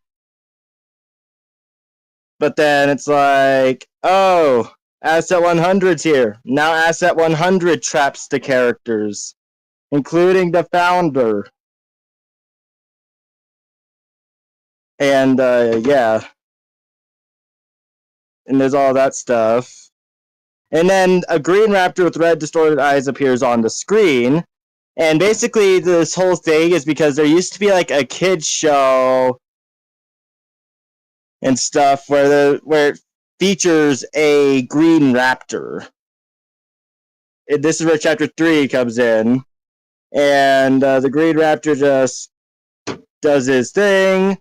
But then it's like, oh, Asset 100's here. Now Asset 100 traps the characters, including the founder. And yeah. And there's all that stuff. And then a green raptor with red distorted eyes appears on the screen. And basically this whole thing is because there used to be like a kids show and stuff where it features a green raptor. And this is where chapter 3 comes in. And the green raptor just does his thing.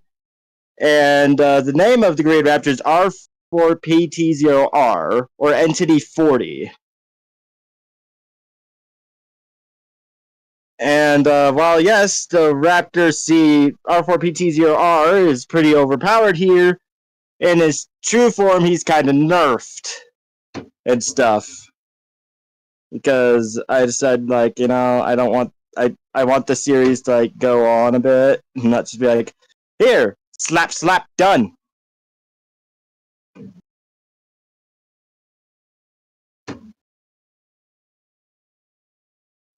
And the name of the green raptor is R4PT0R, or Entity 40. And while yes, the Raptor C R4PT0R is pretty overpowered here, in his true form he's kind of nerfed and stuff. Because I decided, like, you know, I don't want I want the series to like go on a bit, and not just be like, here, slap slap, done.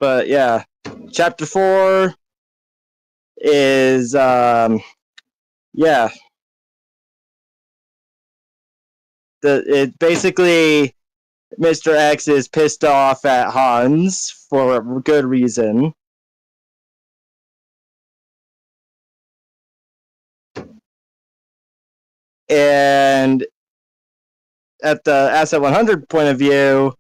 But yeah, chapter 4 is yeah. It basically Mr. X is pissed off at Hans for a good reason. And at the Asset 100 point of view,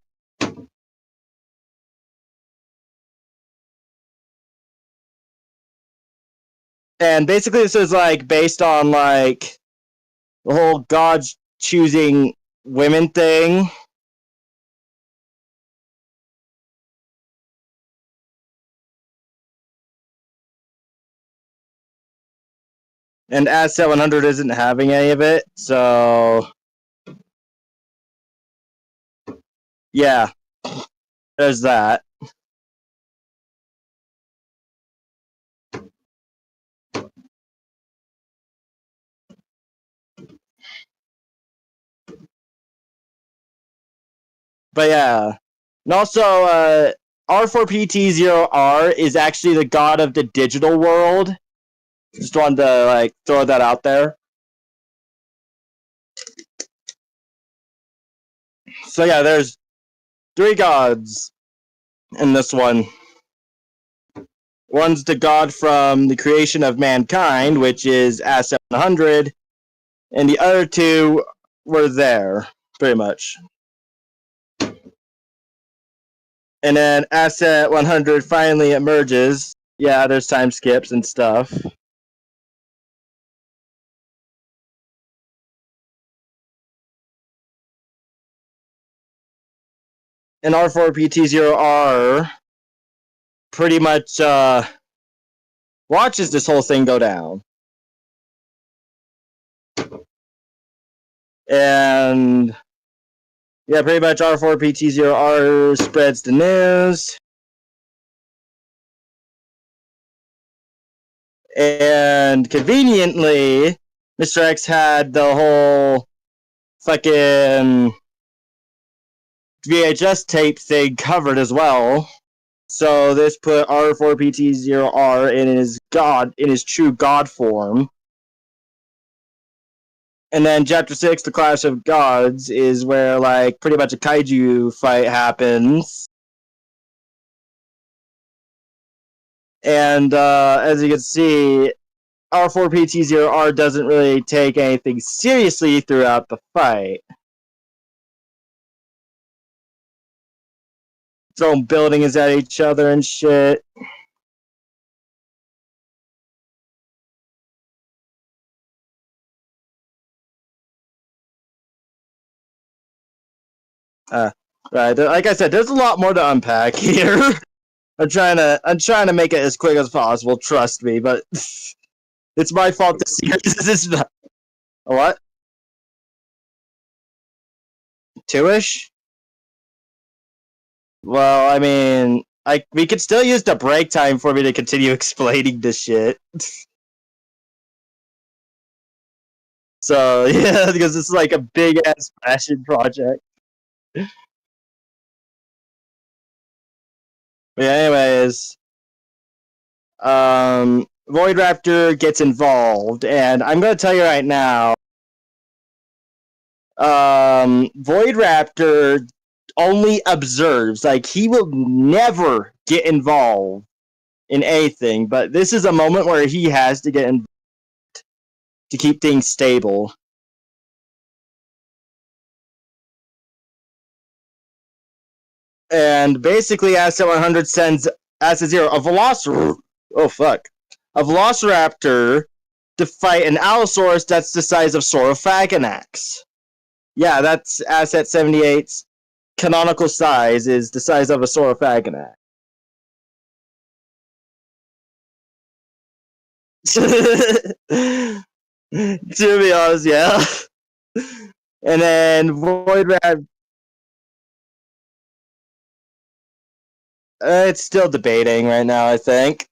and basically this is like based on like the whole God choosing women thing. And Asset 100 isn't having any of it, so yeah, there's that. But yeah, and also R4PT0R is actually the god of the digital world. Just wanted to like throw that out there. So yeah, there's 3 gods in this one. One's the god from the creation of mankind, which is Asset 100, and the other 2 were there, pretty much. And then Asset 100 finally emerges Yeah, there's time skips and stuff. And R4PT0R pretty much watches this whole thing go down. And yeah, pretty much R4PT0R spreads the news. And conveniently, Mr. X had the whole fucking VHS tape thing covered as well. So this put R4PT0R in his true god form. And then chapter 6, the Clash of Gods, is where like pretty much a kaiju fight happens. And as you can see, R4PT0R doesn't really take anything seriously throughout the fight. Throwing buildings at each other and shit. Right, like I said, there's a lot more to unpack here. I'm trying to make it as quick as possible. Trust me, but it's my fault. This series is not. What? 2-ish? Well, I mean, we could still use the break time for me to continue explaining this shit. So yeah, because it's like a big ass passion project. But anyways, Void Raptor gets involved, and I'm gonna tell you right now, Void Raptor only observes. Like, he will never get involved in anything, but this is a moment where he has to get involved to keep things stable. And basically, Asset 100 sends Asset Zero a Velociraptor. Oh fuck, a Velociraptor to fight an Allosaurus that's the size of Saurophaganax. Yeah, that's Asset 78's canonical size, is the size of a Saurophaganax. To be honest, yeah. And then Void Raptor. It's still debating right now, I think.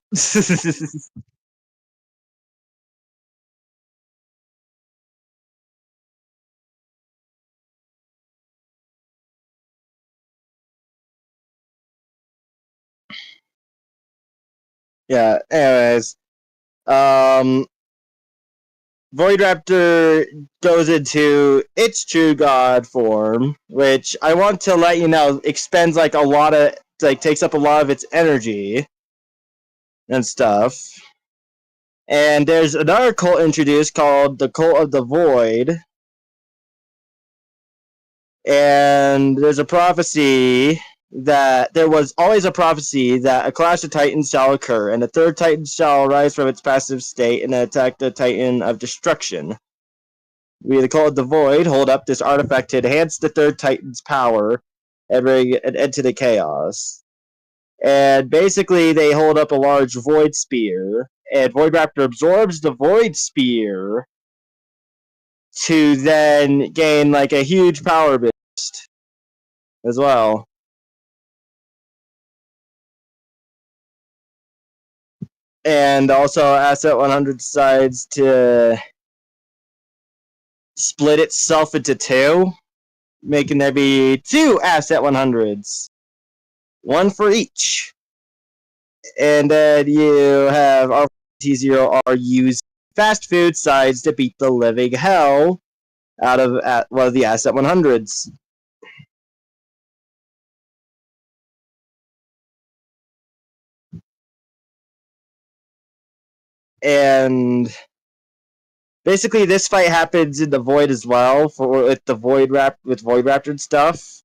Yeah, anyways. Void Raptor goes into its true god form, which I want to let you know expends like a lot of, like, takes up a lot of its energy and stuff. And there's another cult introduced called the Cult of the Void. And there's a prophecy that there was always a prophecy that a clash of titans shall occur, and the third titan shall arise from its passive state and attack the titan of destruction. We, the Cult of the Void, hold up this artifact to enhance the third titan's power and bring an end to the chaos. And basically, they hold up a large Void Spear, and Void Raptor absorbs the Void Spear to then gain like a huge power boost as well. And also, Asset 100 decides to split itself into two, making there be two Asset 100s, one for each. And then you have R0R use fast food sides to beat the living hell out of one of the Asset 100s. And basically, this fight happens in the Void as well, with Void Raptor and stuff.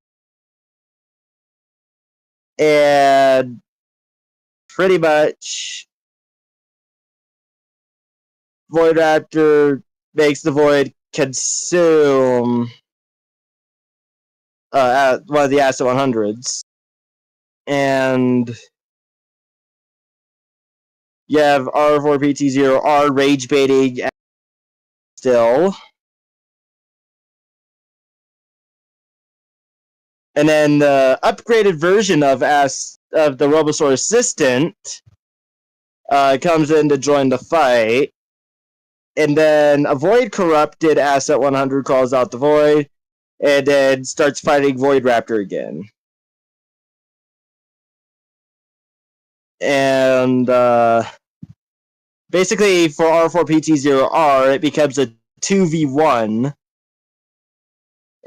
And pretty much Void Raptor makes the Void consume one of the Asset 100s. And you have R4PT0R rage baiting still. And then the upgraded version of the Robosaur Assistant comes in to join the fight. And then a Void Corrupted Asset 100 calls out the Void, and then starts fighting Void Raptor again. And basically, for R4PT0R, it becomes a 2v1,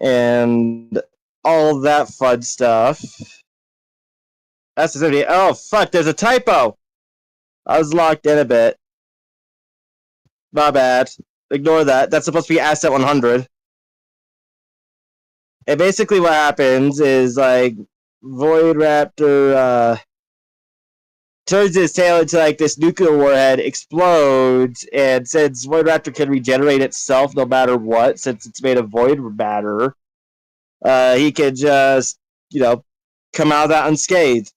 and all that fun stuff. That's the 70. Oh, fuck, there's a typo! I was locked in a bit. My bad. Ignore that. That's supposed to be Asset 100. And basically what happens is, like, Void Raptor turns his tail into, like, this nuclear warhead, explodes, and since Void Raptor can regenerate itself no matter what, since it's made of void matter, he can just, come out of that unscathed.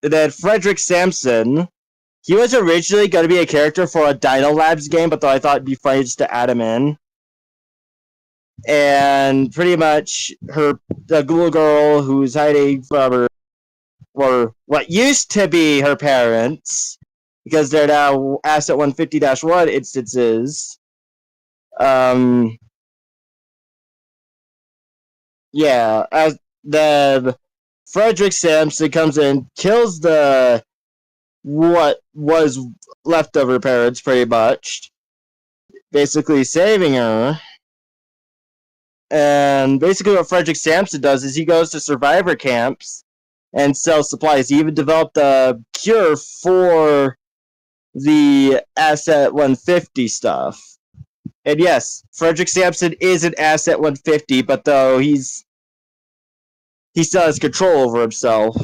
And then Frederick Sampson, he was originally going to be a character for a DinoLabs game, but I thought it'd be funny just to add him in. And pretty much the little girl who's hiding from her, or what used to be her parents, because they're now Asset 150-1 instances. Yeah, as the Frederick Sampson comes in, kills what was left of her parents, pretty much, basically saving her. And basically what Frederick Sampson does is he goes to survivor camps and sells supplies. He even developed a cure for the Asset 150 stuff. And yes, Frederick Sampson is an Asset 150, but though he still has control over himself.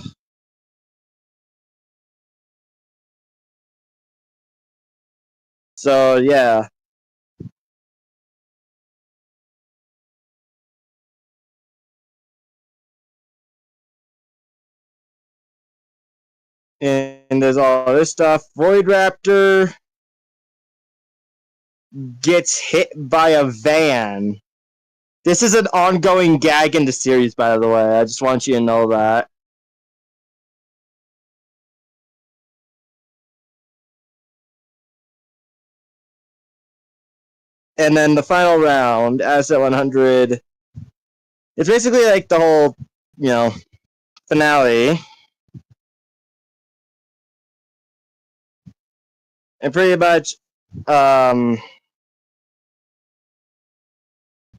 So, yeah. And there's all this stuff. Void Raptor gets hit by a van. This is an ongoing gag in the series, by the way. I just want you to know that. And then the final round, Asset 100. It's basically like the whole, finale. And pretty much,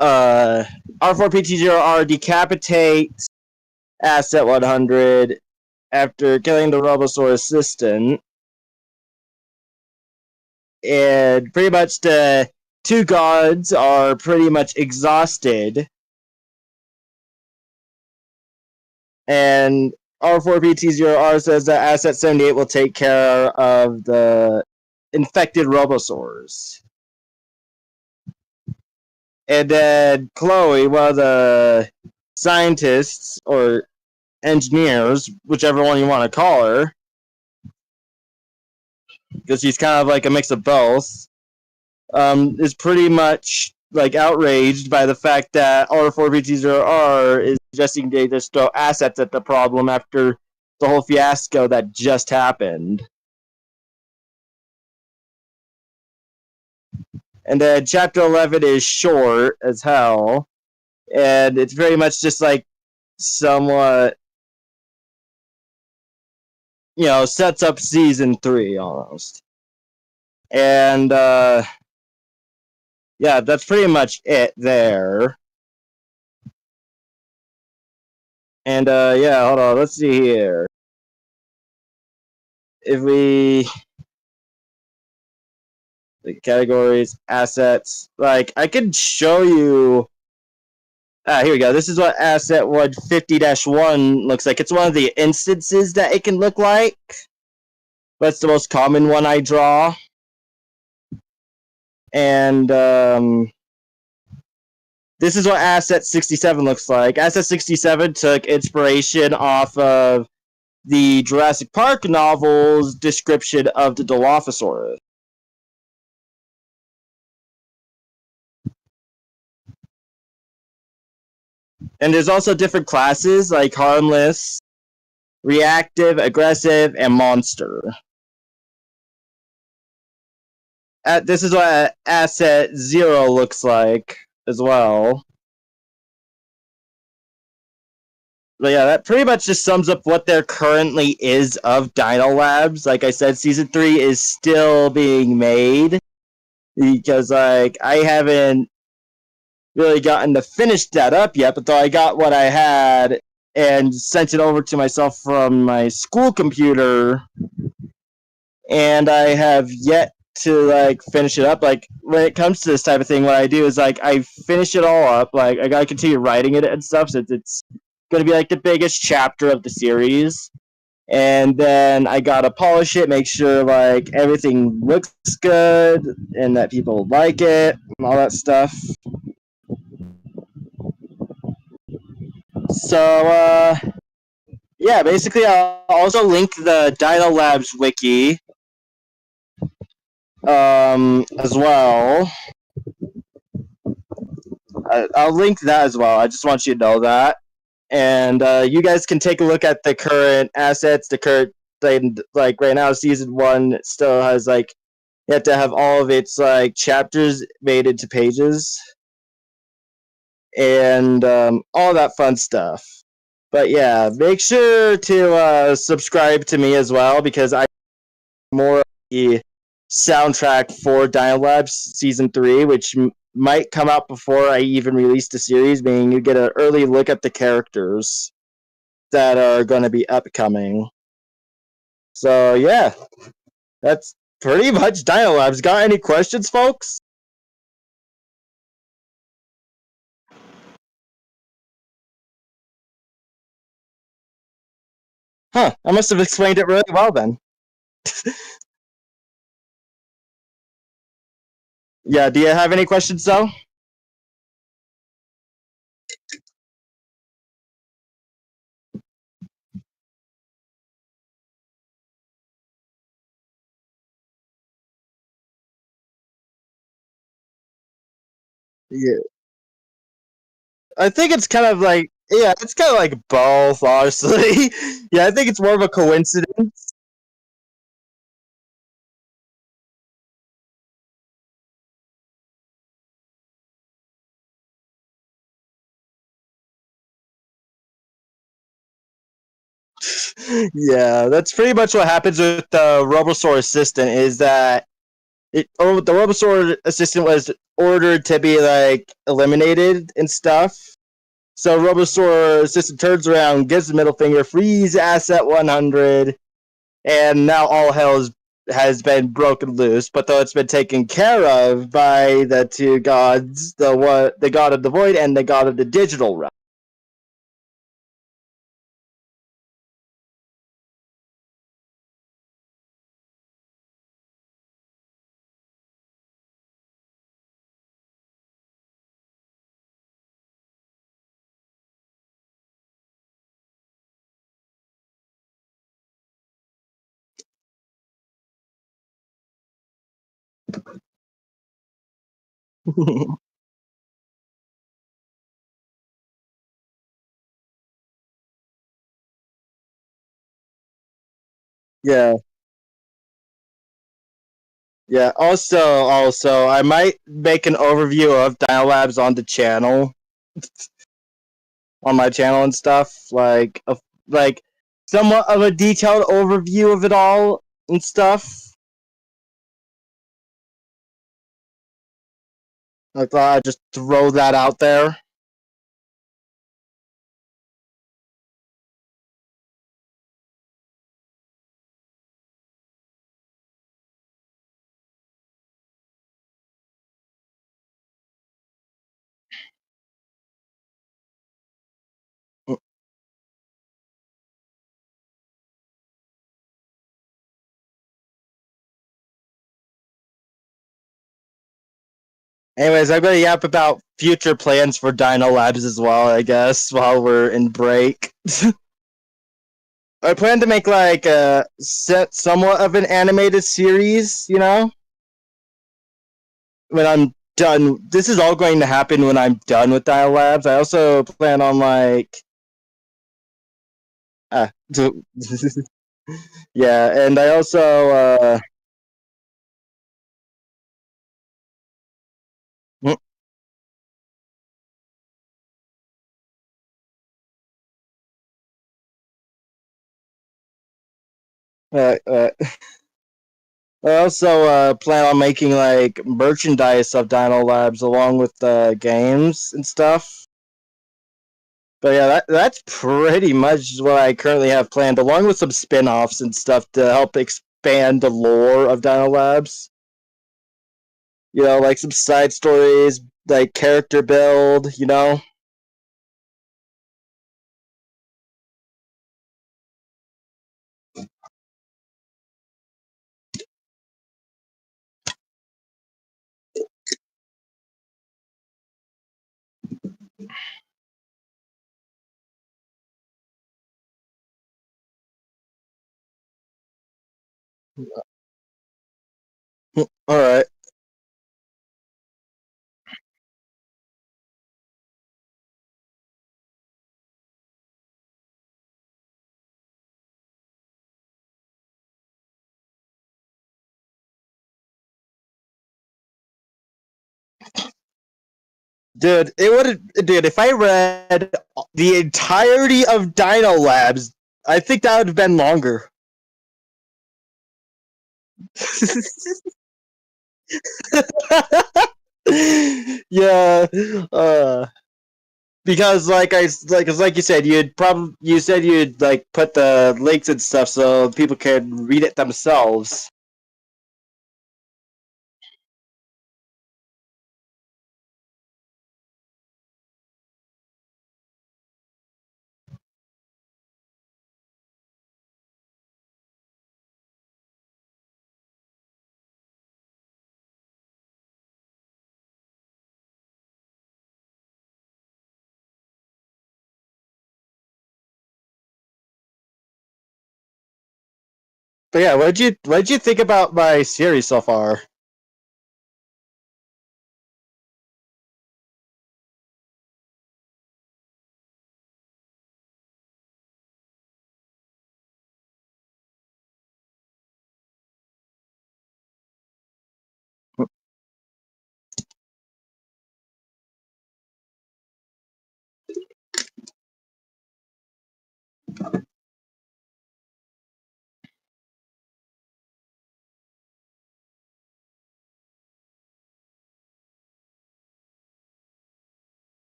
R4PT0R decapitates Asset 100 after killing the Robosaur assistant. And pretty much the two gods are pretty much exhausted. And R4PT0R says that Asset 78 will take care of the infected Robosaurs. And then Chloe, one of the scientists or engineers, whichever one you want to call her, because she's kind of like a mix of both, is pretty much like outraged by the fact that R4PT0R is suggesting they just throw assets at the problem after the whole fiasco that just happened. And then chapter 11 is short as hell, and it's very much just like somewhat, sets up season 3 almost. And yeah, that's pretty much it there. And yeah, hold on, let's see here. If we the categories, assets, like I could show you. Here we go. This is what Asset 150-1 looks like. It's one of the instances that it can look like. That's the most common one I draw. And this is what Asset 67 looks like. Asset 67 took inspiration off of the Jurassic Park novel's description of the Dilophosaurus. And there's also different classes like harmless, reactive, aggressive, and monster. This is what Asset 0 looks like as well. But yeah, that pretty much just sums up what there currently is of DinoLabs. Like I said, season 3 is still being made because like I haven't really gotten to finish that up yet, but though I got what I had and sent it over to myself from my school computer, and I have yet to like finish it up. Like when it comes to this type of thing, what I do is like I finish it all up. Like I gotta continue writing it and stuff since it's gonna be like the biggest chapter of the series. And then I gotta polish it, make sure like everything looks good and that people like it and all that stuff. So yeah, basically I'll also link the DinoLabs wiki as well. I'll link that as well. I just want you to know that. And you guys can take a look at the current assets, the current like right now season 1 still has like you have to have all of its like chapters made into pages and all that fun stuff. But yeah, make sure to subscribe to me as well because I more of the soundtrack for DinoLabs season 3, which might come out before I even release the series, meaning you get an early look at the characters that are going to be upcoming. So yeah, that's pretty much DinoLabs. Got any questions, folks? Huh, I must have explained it really well then. Yeah, do you have any questions though? Yeah. I think it's kind of like yeah, it's kind of like both, honestly. Yeah, I think it's more of a coincidence. Yeah, that's pretty much what happens with the Robosaur assistant. Is that the Robosaur assistant was ordered to be like eliminated and stuff. So Robosaur assistant turns around, gives the middle finger, freeze asset 100, and now all hell has been broken loose. But though it's been taken care of by the two gods, the god of the void and the god of the digital realm. Yeah. Yeah. Also, I might make an overview of DinoLabs on the channel, on my channel and stuff, like somewhat of a detailed overview of it all and stuff. I thought I'd just throw that out there. Anyways, I'm gonna yap about future plans for DinoLabs as well, I guess, while we're in break. I plan to make like a set somewhat of an animated series, you know? When I'm done. This is all going to happen when I'm done with DinoLabs. I also plan on like ah, yeah, and I also mm, uh, uh, I also plan on making like merchandise of Dino Labs along with the games and stuff. But yeah, that's pretty much what I currently have planned, along with some spin-offs and stuff to help expand the lore of Dino Labs. You know, like some side stories, like character build, you know? Alright. Dude, it would dude, if I read the entirety of Dino Labs, I think that would have been longer. Yeah, uh, because like you said, you said you'd like put the links and stuff so people can read it themselves. But yeah, what did you think about my series so far?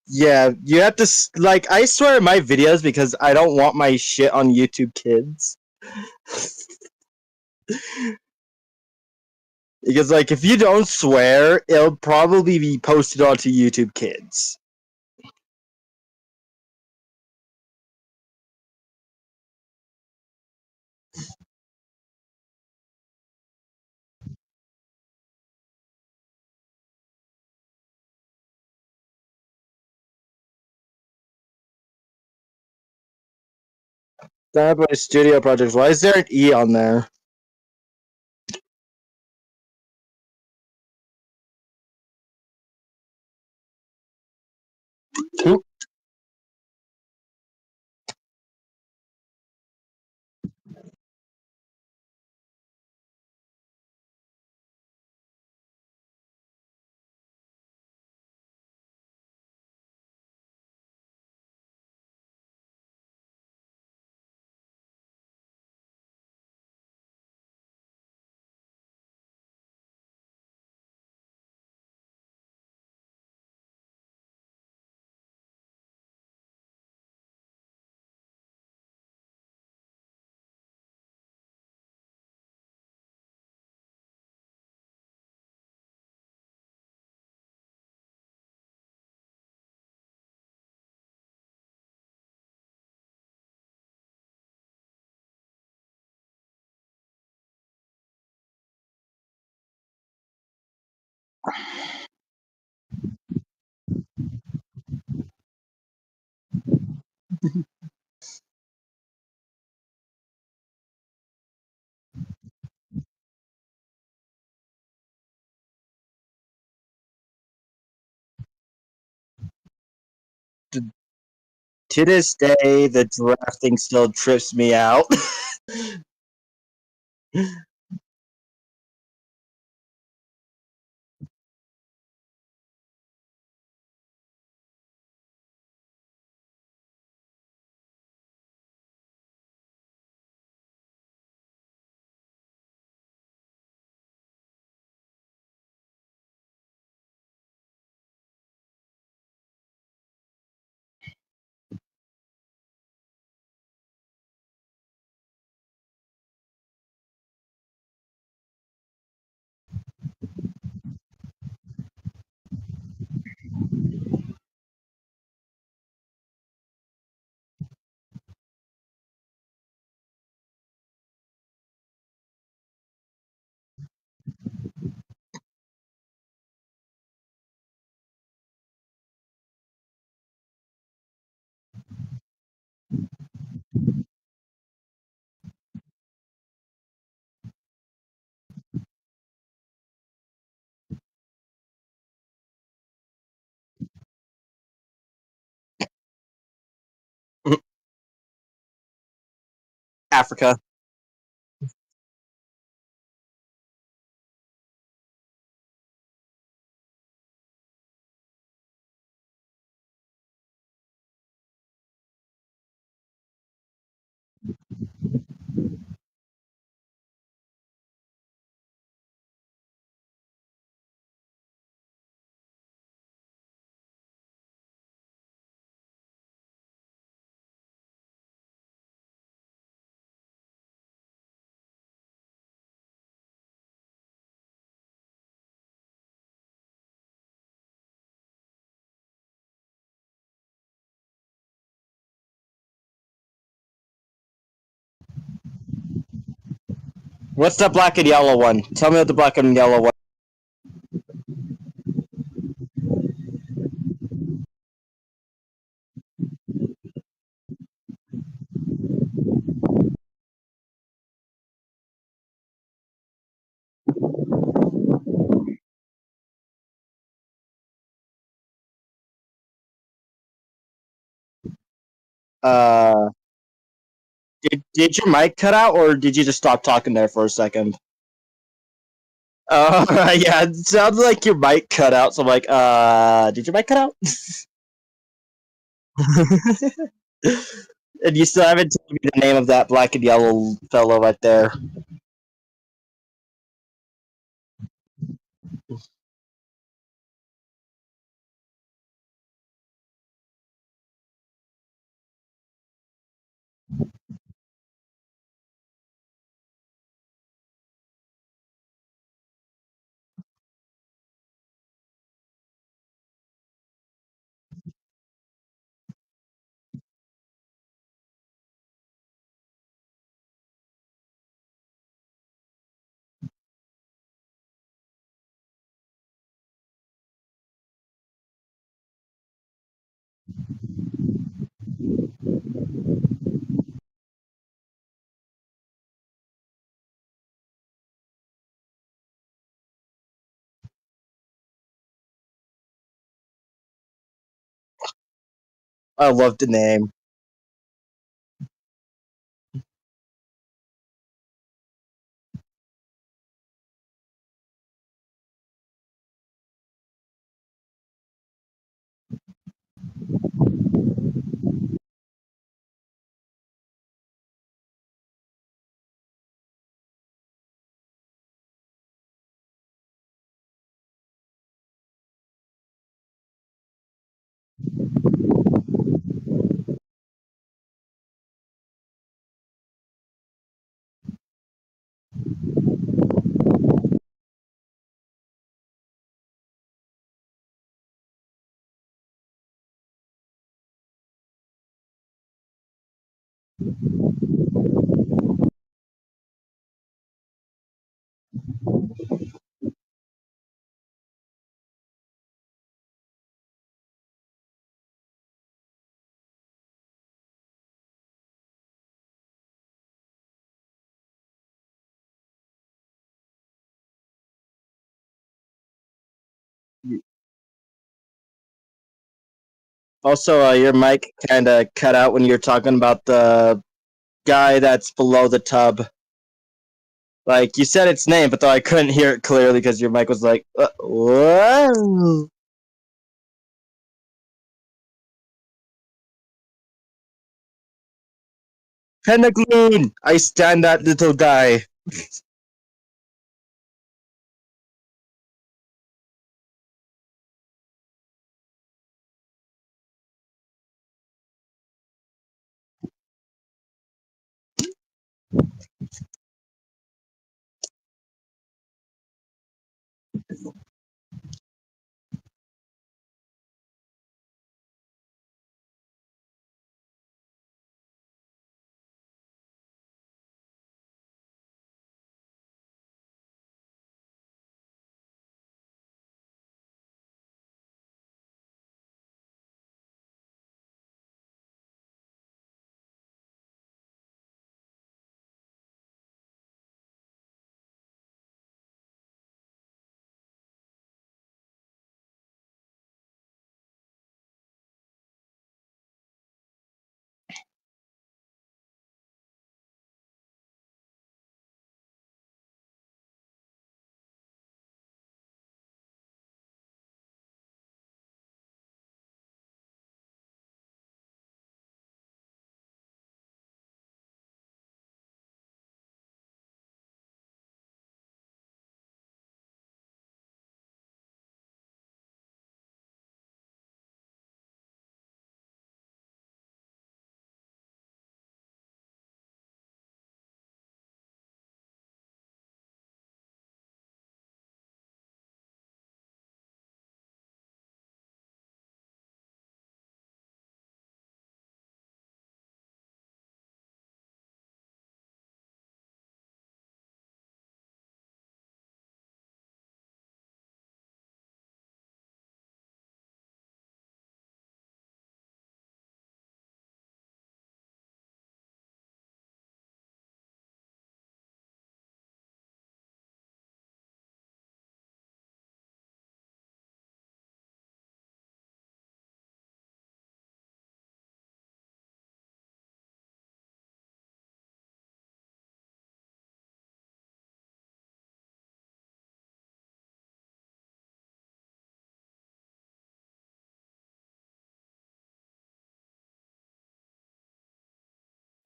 Yeah, you have to like. I swear in my videos because I don't want my shit on YouTube Kids. Because like, if you don't swear, it'll probably be posted onto YouTube Kids. Din0boy Studio projects. Why is there an E on there? To this day, the drafting still trips me out. Africa. What's the black and yellow one? Tell me what the black and yellow one. Uh, did your mic cut out, or did you just stop talking there for a second? Yeah, it sounds like your mic cut out. So I'm like, did your mic cut out? And you still haven't told me the name of that black and yellow fellow right there. I love the name. Also, your mic kind of cut out when you're talking about the guy that's below the tub. Like, you said its name, but though I couldn't hear it clearly because your mic was like, whoa. Pentagloon! I stand that little guy.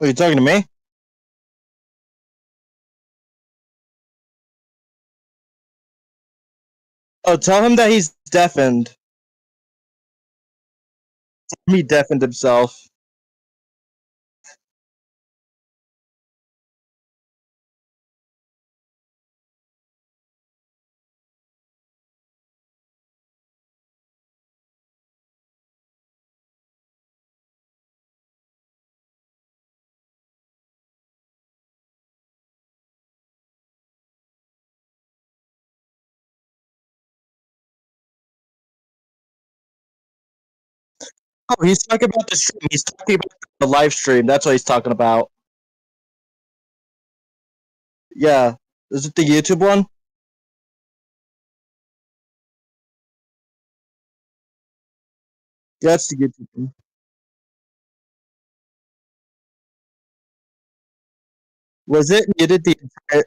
Are you talking to me? Oh, tell him that he's deafened. He deafened himself. Oh, he's talking about the stream. He's talking about the live stream. That's what he's talking about. Yeah. Is it the YouTube one? Yeah, that's the YouTube one. Was it muted the entire...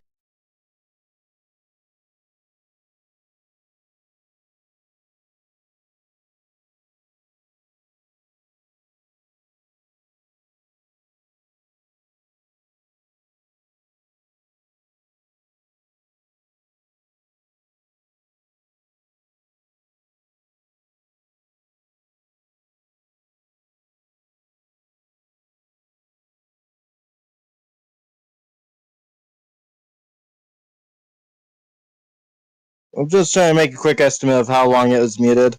I'm just trying to make a quick estimate of how long it was muted.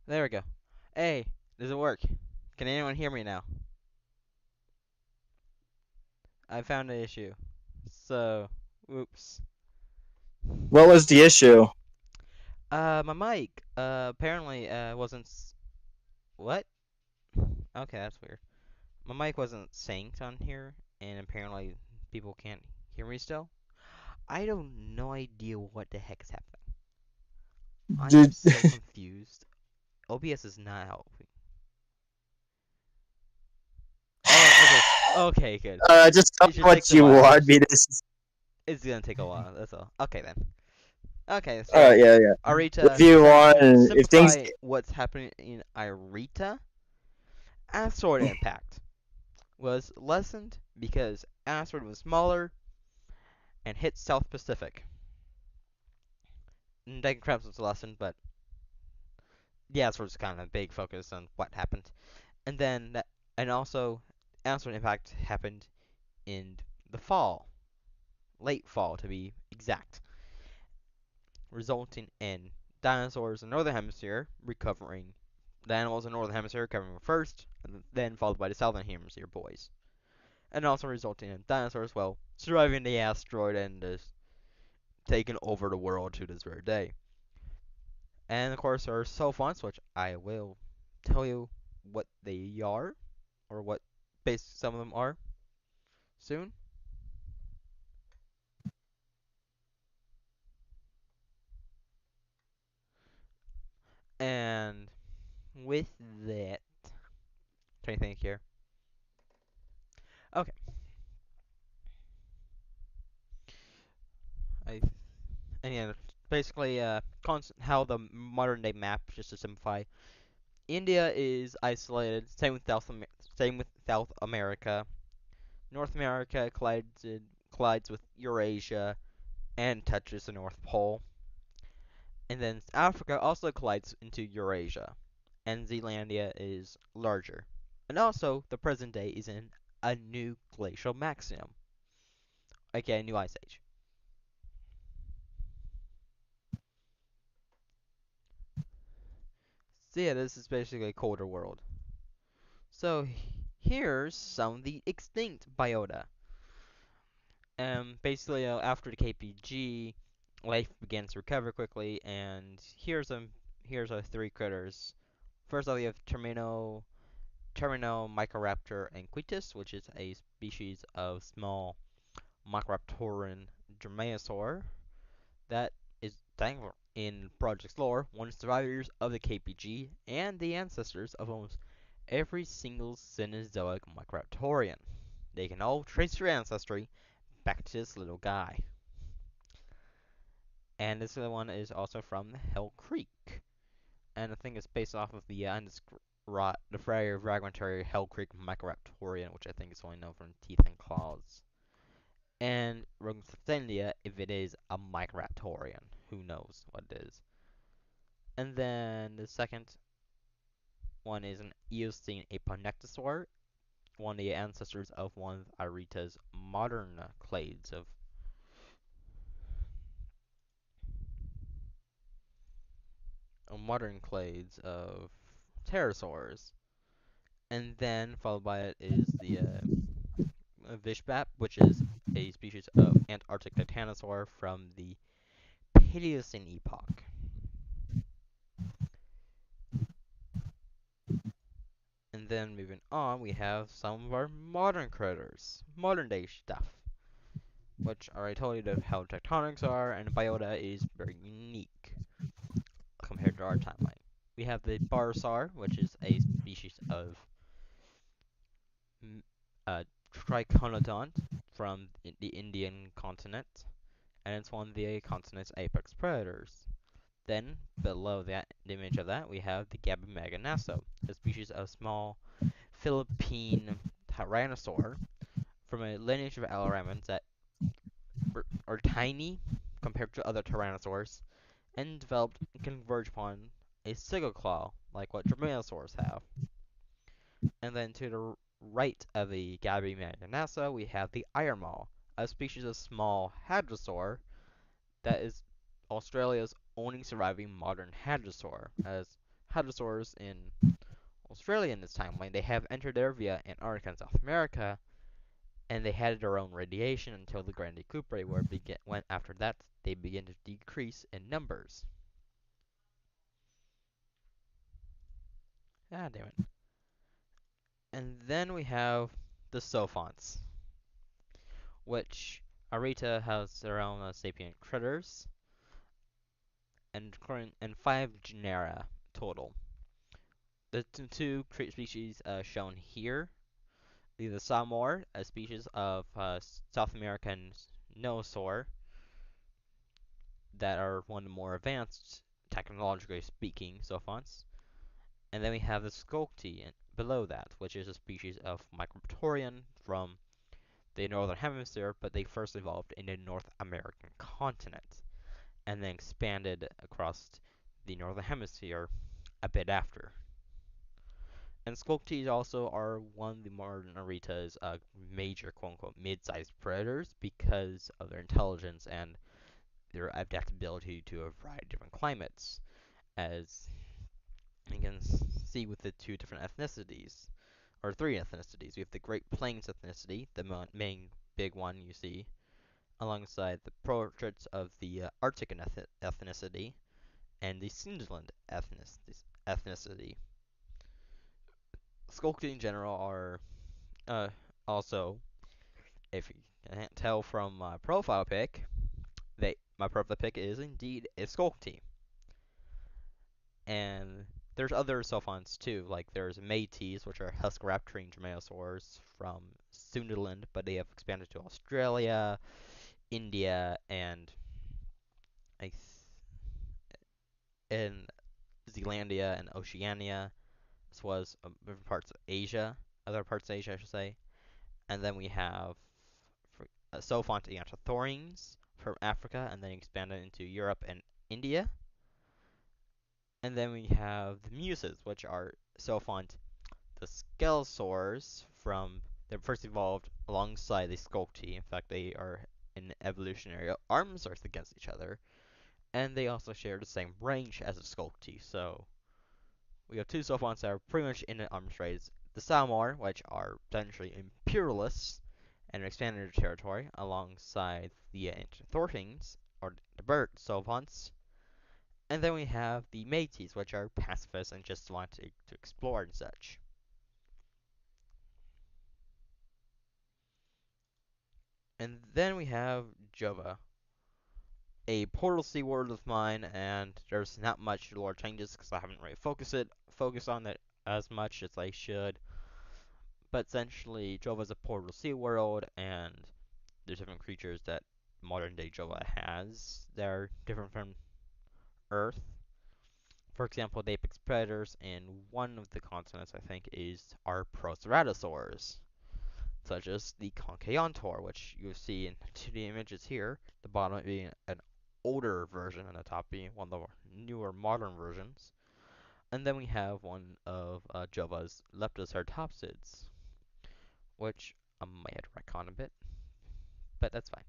There we go. Hey, does it work? Can anyone hear me now? I found an issue. So, whoops. What was the issue? My mic, apparently, wasn't. What? Okay, that's weird. My mic wasn't synced on here, and apparently people can't hear me still. I don't no idea what the heck is happening. I am Dude, so confused. OBS is not helping. Oh, okay. Okay, good. just tell It me just takes what a you while. want me to. It's gonna take a while, that's all. Okay then. Okay, Alright, so yeah, yeah. If Arita, you want, to if things. simplify what's happening in Arita, asteroid impact was lessened because asteroid was smaller and hit South Pacific. And Dragon Crabs was lessened, but the asteroid was kind of a big focus on what happened. And then that, and also asteroid impact happened in the fall, late fall to be exact, resulting in dinosaurs in the northern hemisphere recovering, the animals in the northern hemisphere recovering first, and then followed by the southern hemisphere boys, and also resulting in dinosaurs, well, surviving the asteroid and just taking over the world to this very day. And of course, there are cell phones, which I will tell you what they are, or what base some of them are soon. And with that, trying to think here. Okay, I and yeah, basically, constant how the modern day map, just to simplify. India is isolated. Same with South America. North America collides with Eurasia and touches the North Pole. And then Africa also collides into Eurasia, and Zealandia is larger. And also, the present day is in a new glacial maximum, aka new ice age. So yeah, this is basically a colder world. So here's some of the extinct biota. Basically, after the KPG, life began to recover quickly, and here's our three critters. First off, we have Terminal Microraptor anquitas, which is a species of small Microraptorian dromaeosaur that is tangled in Project lore, one of the survivors of the KPG and the ancestors of almost every single Cenozoic Microraptorian. They can all trace their ancestry back to this little guy. And this other one is also from Hell Creek. And I think it's based off of the the fragmentary Hell Creek Microraptorian, which I think is only known from teeth and claws. And Rognathenia, if it is a Microraptorian. Who knows what it is. And then the second one is an Eocene Aponectosaur, one of the ancestors of one of Arita's modern clades of pterosaurs. And then followed by it is the Vishbap, which is a species of Antarctic titanosaur from the Paleocene epoch. And then moving on, we have some of our modern critters, modern day stuff, which I already told you how tectonics are, and biota is very unique compared to our timeline. We have the Barosaur, which is a species of triconodont from the Indian continent, and it's one of the continent's apex predators. Then, below that the image of that, we have the Gabimaganasso, a species of small Philippine tyrannosaur from a lineage of Alaramans that are tiny compared to other tyrannosaurs and developed and converged upon a sigil claw like what dromaeosaurs have. And then to the right of the Gabimaganasso, we have the Ironmaw, a species of small hadrosaur that is Australia's only surviving modern hadrosaur, as hadrosaurs in Australia in this timeline. They have entered there via Antarctica and South America, and they had their own radiation until the Grand Coupe, where when after that they begin to decrease in numbers. Ah, damn it. And then we have the Sophonts, which Arita has their own sapient critters, and 5 genera total. The two species shown here, the Samoar, a species of South American nosaur that are one of the more advanced, technologically speaking, Sophonts. And then we have the Sculpti below that, which is a species of Micropterian from the northern hemisphere, but they first evolved in the North American continent, and then expanded across the northern hemisphere a bit after. And Sculpties also are one of the modern Narita's major quote-unquote mid-sized predators because of their intelligence and their adaptability to a variety of different climates, as you can see with the two different ethnicities, or three ethnicities. We have the Great Plains ethnicity, the main big one you see, alongside the portraits of the Arctic ethnicity and the Sundaland ethnicity. Skulking in general are also, if you can't tell from my profile pic, my profile pic is indeed a Skulk And there's other Sophons too, like there's Métis, which are Huscaraptorine dromaeosaurs from Sundaland, but they have expanded to Australia, India, and in Zealandia and Oceania, as well as different parts of Asia, other parts of Asia, I should say. And then we have Sophont Eantothorines from Africa, and then expanded into Europe and India. And then we have the Muses, which are Sophont the Scalesaurs from they first evolved alongside the Sculpti. In fact, they are in evolutionary arms race against each other, and they also share the same range as the Sculpti. So we have two Sophons that are pretty much in an arms race. The Salmar, which are potentially imperialists and expanding their territory, alongside the Anthortings, or the bird Sophons. And then we have the Métis, which are pacifists and just want to explore and such. And then we have Jova, a Portal Sea world of mine, and there's not much lore changes because I haven't really focused on it as much as I should. But essentially, Jova's a Portal Sea world, and there's different creatures that modern day Jova has. They're different from Earth. For example, the apex predators in one of the continents, I think, are Proceratosaurs, such as the Conchaeontor, which you see in 2D images here, the bottom being an older version and the top being one of the newer modern versions. And then we have one of Jova's Leptocertopsids, which I might have to retcon a bit, but that's fine.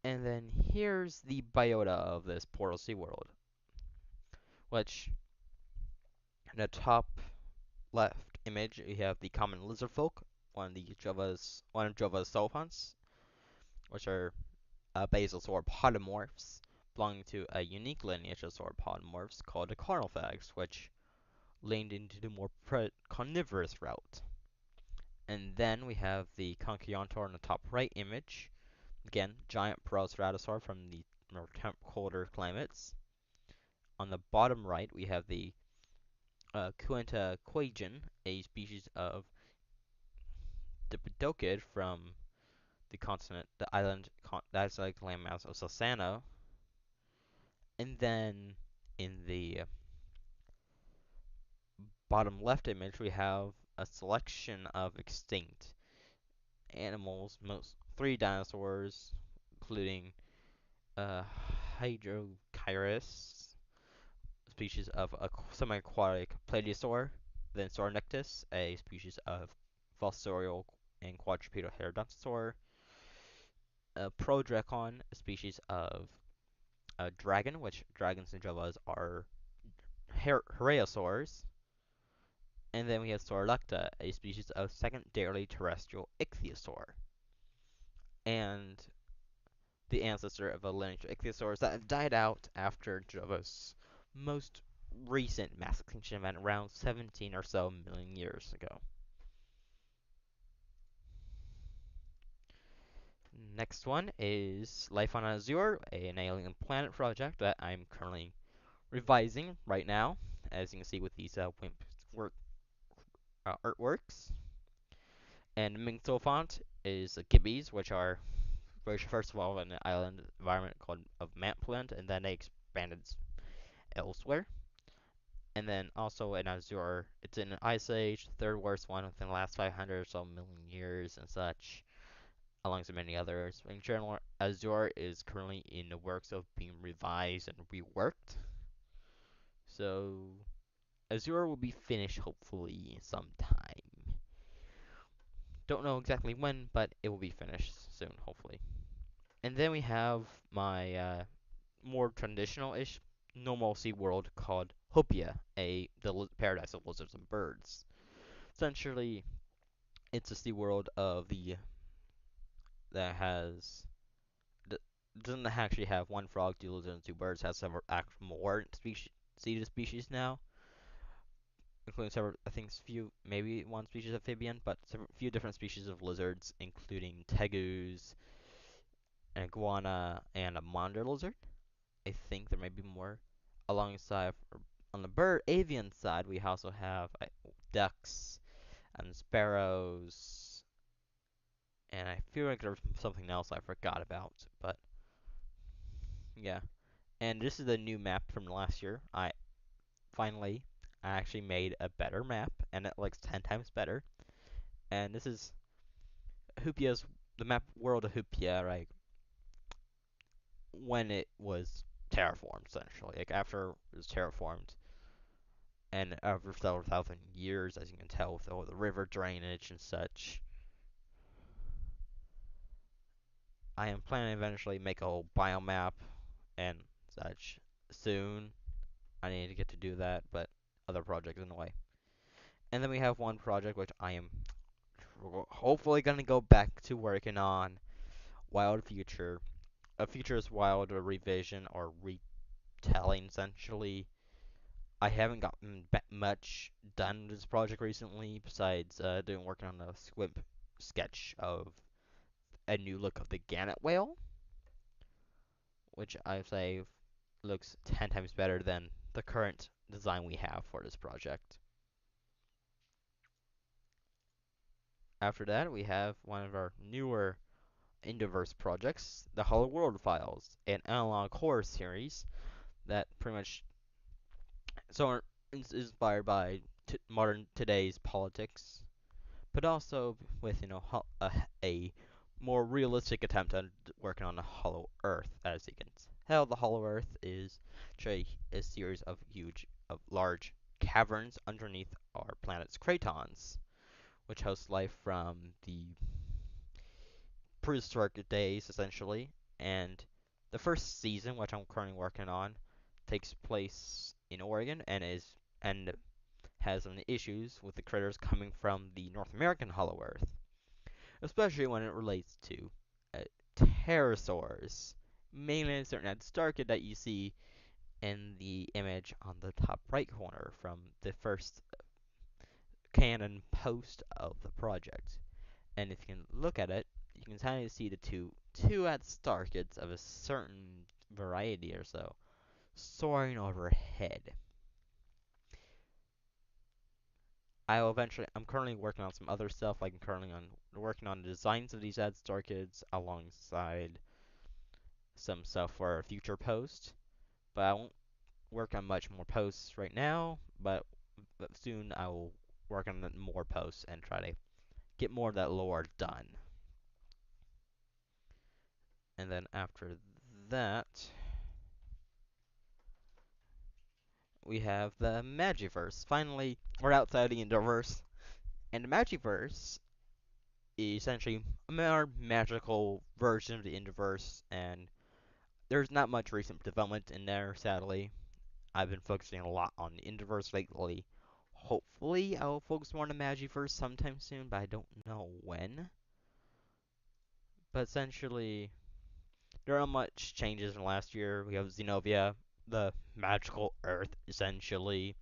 And then here's the biota of this Portal Sea world, which in the top left image we have the common lizardfolk, one of Jova's Sophons, which are basal sauropodomorphs belonging to a unique lineage of sauropodomorphs called the Carnophags, which leaned into the more carnivorous route. And then we have the Conchaeontor in the top right image. Again, giant Proceratosaur from the more colder climates. On the bottom right, we have the Cuenta quagen, a species of Diplodocid from the isolated landmass of Salsano. And then in the bottom left image, we have a selection of extinct animals, three dinosaurs, including Hydrochirus, species of a semi-aquatic plesiosaur, then Sornictus, a species of fossorial and quadrupedal heterodontosaur, Prodrakon, a species of dragon, which dragons and Javas are Heraeosaurs, and then we have Saurolecta, a species of secondarily terrestrial ichthyosaur, and the ancestor of a lineage of ichthyosaurs that have died out after Jova's most recent mass extinction event around 17 or so million years ago. Next one is Life on Azure, an alien planet project that I'm currently revising right now, as you can see with these artworks. And Mingto font is Gibbies, which are first of all an island environment called of Mapland, and then they expanded elsewhere. And then also in Azure, it's in an Ice Age, third worst one within the last 500 or so million years and such, alongside many others. In general, Azure is currently in the works of being revised and reworked. So Azure will be finished hopefully sometime. Don't know exactly when, but it will be finished soon, hopefully. And then we have my more traditional-ish normal sea world called Hopia, the paradise of lizards and birds. Essentially, it's a sea world of the that has doesn't actually have one frog, two lizards, and two birds. Has several more seeded species now, including several, I think, maybe one species of amphibian, but few different species of lizards, including tegus, an iguana, and a monitor lizard. I think there may be more. Alongside, on the bird avian side, we also have ducks and sparrows, and I feel like there's something else I forgot about, but yeah. And this is the new map from last year. I actually made a better map, and it looks 10 times better. And this is the map world of Hupia, right? When it was terraformed, essentially. Like after it was terraformed, and over several thousand years, as you can tell with all the river drainage and such. I am planning to eventually make a whole biomap and such soon. I need to get to do that, but other projects in the way. And then we have one project which I am hopefully going to go back to working on, Wild Future. A Future's Wild revision or retelling, essentially. I haven't gotten much done with this project recently, besides working on a squib sketch of a new look of the Gannet whale, which I say looks 10 times better than the current design we have for this project. After that, we have one of our newer Indoverse projects, the Hollow World Files, an analog horror series that pretty much is inspired by modern today's politics, but also with a more realistic attempt at working on a Hollow Earth. As you can tell, the Hollow Earth is a series of large caverns underneath our planet's cratons, which host life from the prehistoric days, essentially. And the first season, which I'm currently working on, takes place in Oregon and has some issues with the critters coming from the North American Hollow Earth, especially when it relates to pterosaurs, mainly certain Adstarchid that you see in the image on the top right corner from the first canon post of the project. And if you can look at it, you can kind of see the two Adstarchids of a certain variety or so soaring overhead. I'm currently working on some other stuff, like I'm currently working on the designs of these Adstarchids alongside some stuff for a future post. But I won't work on much more posts right now, but soon I will work on more posts and try to get more of that lore done. And then after that, we have the Magiverse. Finally, we're outside the Indoverse. And the Magiverse is essentially a more magical version of the Indoverse, and there's not much recent development in there, sadly. I've been focusing a lot on the Indiverse lately. Hopefully, I'll focus more on the Magiverse sometime soon, but I don't know when. But essentially, there aren't much changes in last year. We have Xenovia, the magical Earth, essentially.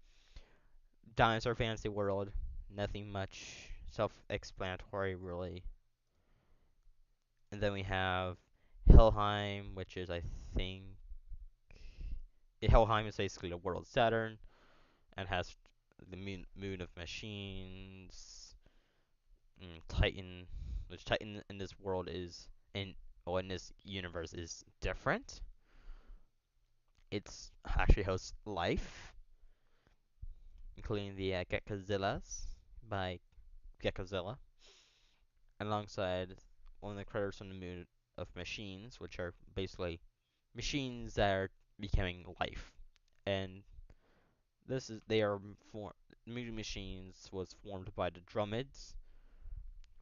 Dinosaur Fantasy World, nothing much self-explanatory, really. And then we have Helheim, which is, I think, Helheim is basically the world Saturn and has the moon of machines. Titan, which Titan in this world is in this universe is different. It's actually hosts life, including the Geckazillas by Geckazilla, alongside one of the critters from the moon of machines, which are basically machines that are becoming life. And they are moon machines was formed by the Drumids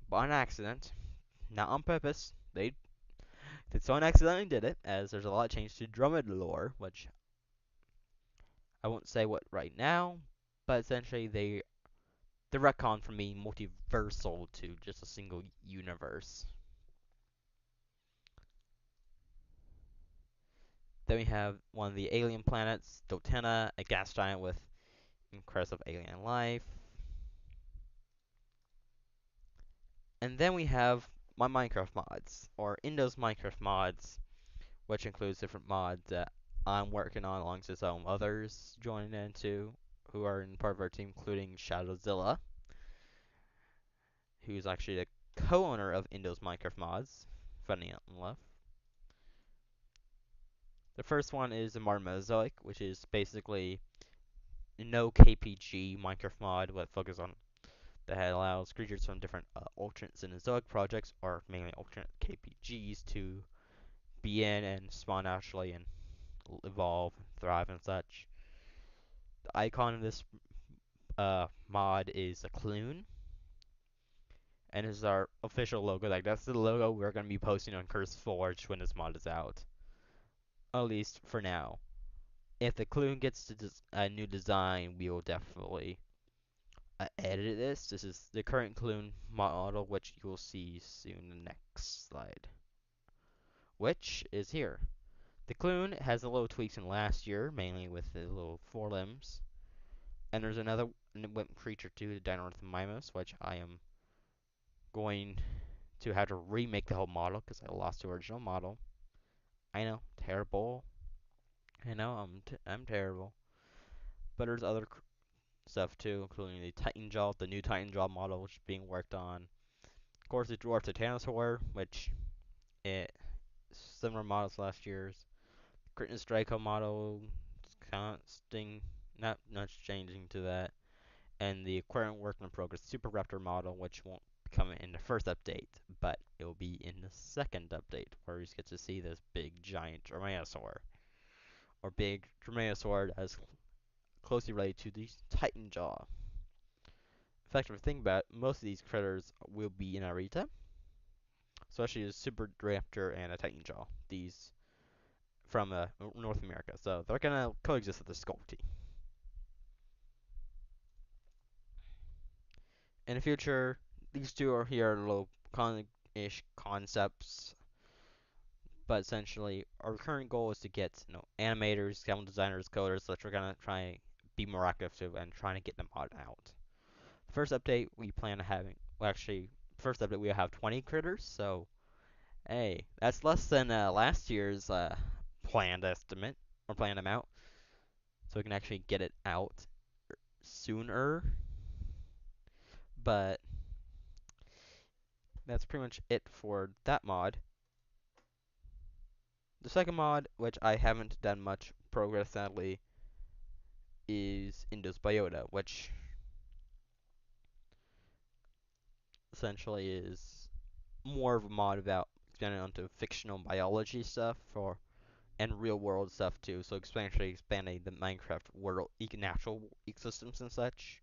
by an accident, not on purpose. Someone accidentally did it, as there's a lot of change to Drumid lore, which I won't say what right now, but essentially the retcon from being multiversal to just a single universe. Then we have one of the alien planets, Dotena, a gas giant with impressive alien life. And then we have my Minecraft mods, or Indo's Minecraft mods, which includes different mods that I'm working on alongside some others joining in too, who are in part of our team, including Shadowzilla, who's actually the co-owner of Indo's Minecraft mods, funny enough. The first one is the Marmozoic, which is basically no KPG Minecraft mod, but focus on that allows creatures from different alternate Cenozoic projects, or mainly alternate KPGs, to be in and spawn naturally and evolve, thrive, and such. The icon of this mod is a Clune, and this is our official logo. Like, that's the logo we're going to be posting on CurseForge when this mod is out. At least for now. If the Clune gets to a new design, we will definitely edit this. This is the current Clune model, which you will see soon in the next slide. Which is here. The Clune has a little tweaks in last year, mainly with the little forelimbs. And there's another wimp creature too, the DinoLabs, which I am going to have to remake the whole model because I lost the original model. I know, terrible. I know, I'm terrible. But there's other stuff too, including the Titan Jaw, the new Titan Jaw model, which is being worked on. Of course, the Dwarf Titanosaur, which similar models last year's. Crittens Draco model, consting, not much changing to that. And the current work in progress Super Raptor model, which won't come in the first update, but it will be in the second update, where you get to see this big giant Dromaeosaur, or big Dromaeosaur that is closely related to the Titan Jaw. In fact, if you think about it, most of these critters will be in Arita, especially the Super Raptor and a Titan Jaw. These from North America, so they're gonna coexist with the Sculpty. In the future, these two are here little ish concepts, but essentially our current goal is to get animators, sound designers, coders, so we're gonna try and be more active and trying to get them out. The first update we plan on having, well, actually, first update we'll have 20 critters, so hey, that's less than last year's planned estimate or planned amount, so we can actually get it out sooner. But that's pretty much it for that mod. The second mod, which I haven't done much progress sadly, is IndoCon, which essentially is more of a mod about expanding onto fictional biology stuff and real world stuff too. So expanding the Minecraft world, natural ecosystems and such.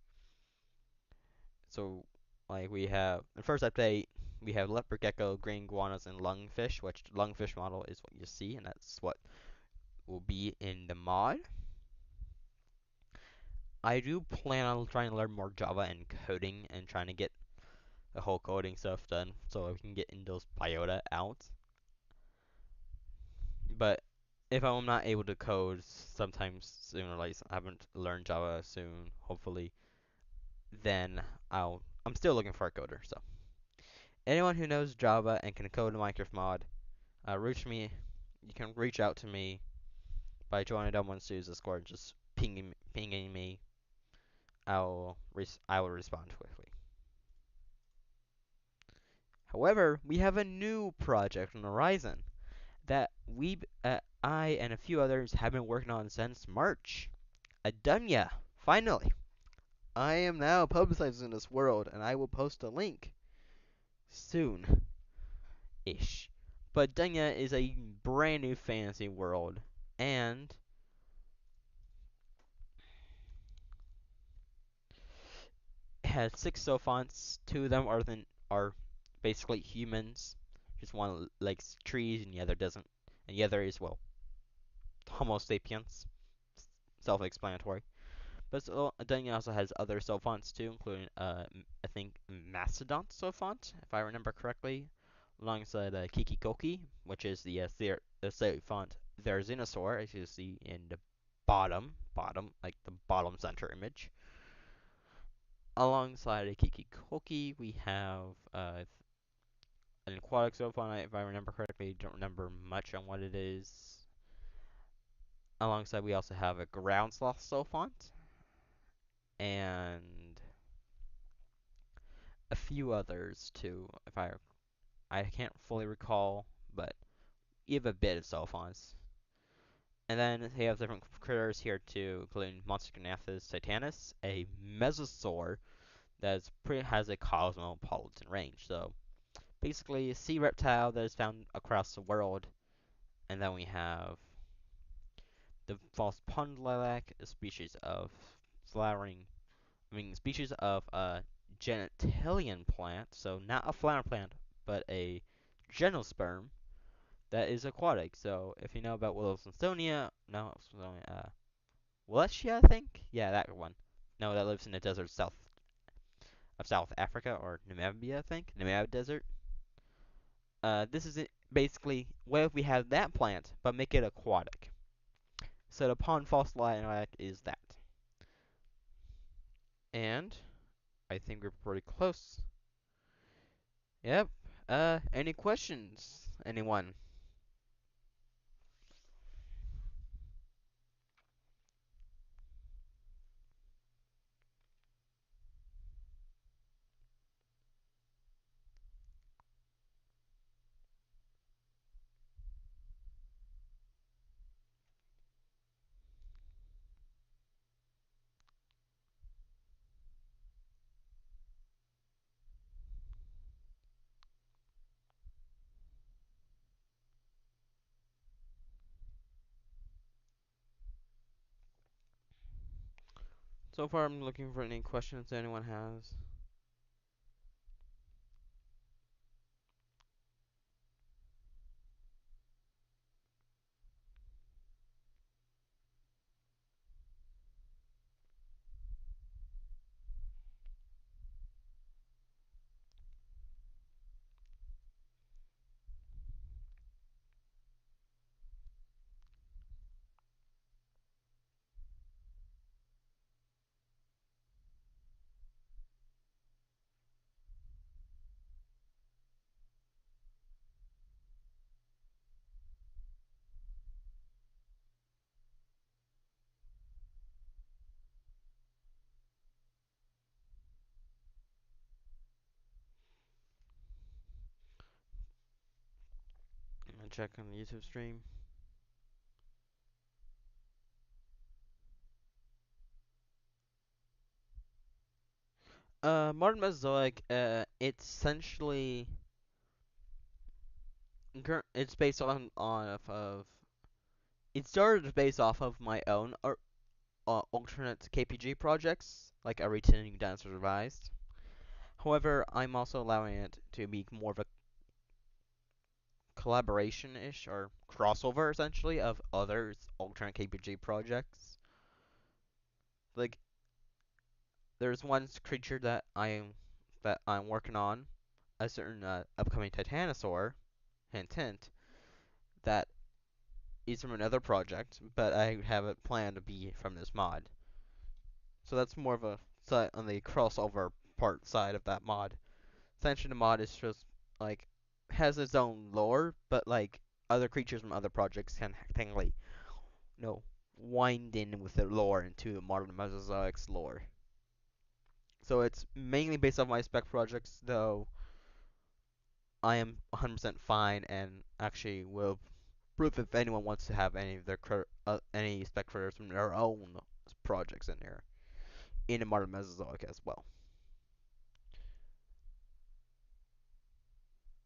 So like we have the first update, we have leopard gecko, green iguanas, and lungfish, which lungfish model is what you see, and that's what will be in the mod. I do plan on trying to learn more Java and coding and trying to get the whole coding stuff done so we can get Indo's biota out. But if I'm not able to code sometimes sooner or later, I haven't learned Java soon, hopefully, then I'm still looking for a coder. So anyone who knows Java and can code a Minecraft mod, reach me. You can reach out to me by joining Din0boy1 Studios Discord, just pinging me. I will respond quickly. However, we have a new project on the horizon that I and a few others have been working on since March. Adunya, finally. I am now publicizing this world, and I will post a link soon ish. But Dunya is a brand new fantasy world, and it has 6 Sophons. 2 of them are basically humans. Just one likes trees, and the other doesn't. And the other is, well, Homo sapiens. Self-explanatory. But so, Dunya also has other Sophons too, including I think Mastodon Sophont, if I remember correctly, alongside Kikikoki, which is the Sophont Therizinosaur, as you see in the like the bottom center image. Alongside a Kikikoki, we have an aquatic Sophont, if I remember correctly. Don't remember much on what it is. Alongside, we also have a ground sloth Sophont, and a few others too, if I can't fully recall, but you have a bit of Sophons. And then they have different critters here too, including Monstergnathus titanus, a mesosaur that has a cosmopolitan range. So basically, a sea reptile that is found across the world. And then we have the false pond lilac, a species of species of genitalian plant. So not a flower plant, but a genosperm that is aquatic. So if you know about Wilsonstonia, no, Wallachia, I think? Yeah, that one. No, that lives in the desert south of South Africa, or Namibia, I think. Namib Desert. This is basically, what if we have that plant, but make it aquatic? So the pond fossilized is that. And I think we're pretty close. Yep. Any questions? Anyone? So far, I'm looking for any questions anyone has. I'm gonna check on the YouTube stream. Modern Mesozoic, it's essentially it's based it started based off of my own alternate KPG projects, like a Returning Dinosaurs Revised. However, I'm also allowing it to be more of a collaboration-ish or crossover, essentially, of other alternate KPG projects. Like, there's one creature that I'm working on, a certain upcoming Titanosaur, hint hint, that is from another project, but I have it planned to be from this mod. So that's more of a side on the crossover part side of that mod. Essentially, the mod is just like has its own lore, but like other creatures from other projects can technically, wind in with their lore into modern Mesozoic's lore. So it's mainly based off my spec projects, though I am 100% fine and actually will prove if anyone wants to have any of their any spec creators from their own projects in there in a modern Mesozoic as well.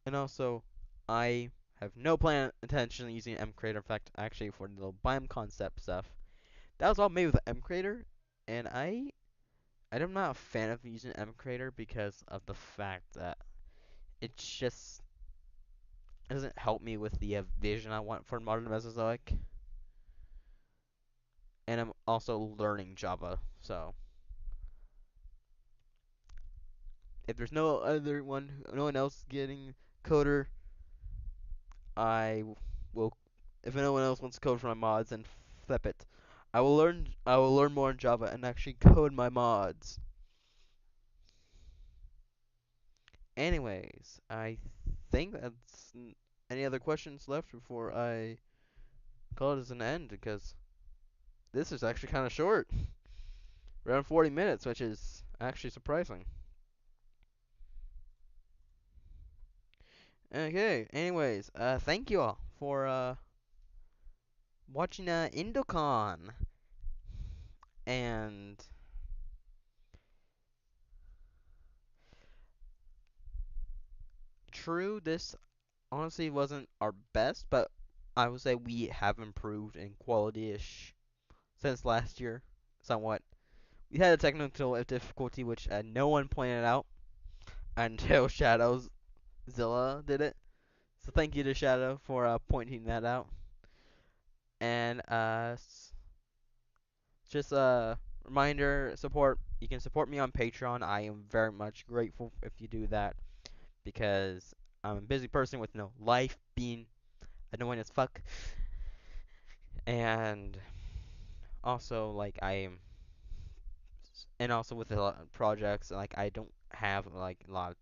And also, I have no plan intention using M Creator. In fact, actually, for the little biome concept stuff, that was all made with M Creator, and I'm not a fan of using M Creator because of the fact that it just doesn't help me with the vision I want for modern Mesozoic. And I'm also learning Java, so if there's no one else getting coder, I will. If no one else wants to code for my mods, then flip it. I will learn more in Java and actually code my mods. Anyways, I think that's any other questions left before I call it as an end, because this is actually kind of short. Around 40 minutes, which is actually surprising. Okay, anyways, thank you all for watching IndoCon. And true, this honestly wasn't our best, but I would say we have improved in quality-ish since last year, somewhat. We had a technical difficulty which no one pointed out until Shadowzilla did it. So thank you to Shadow for pointing that out. And just a reminder, support. You can support me on Patreon. I am very much grateful if you do that, because I'm a busy person with no life, being annoying as fuck. And also, like, and also with a lot of projects, like, I don't have like a lot.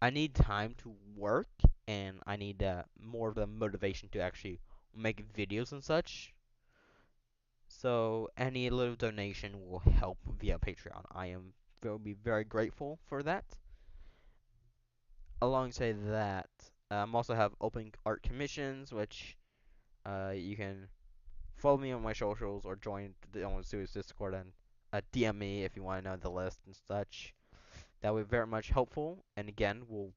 I need time to work, and I need more of the motivation to actually make videos and such. So any little donation will help via Patreon. Will be very grateful for that. Alongside that, also have open art commissions, which you can follow me on my socials or join the Din0boy1 Studios Discord and DM me if you want to know the list and such. That would be very much helpful. And again, we'll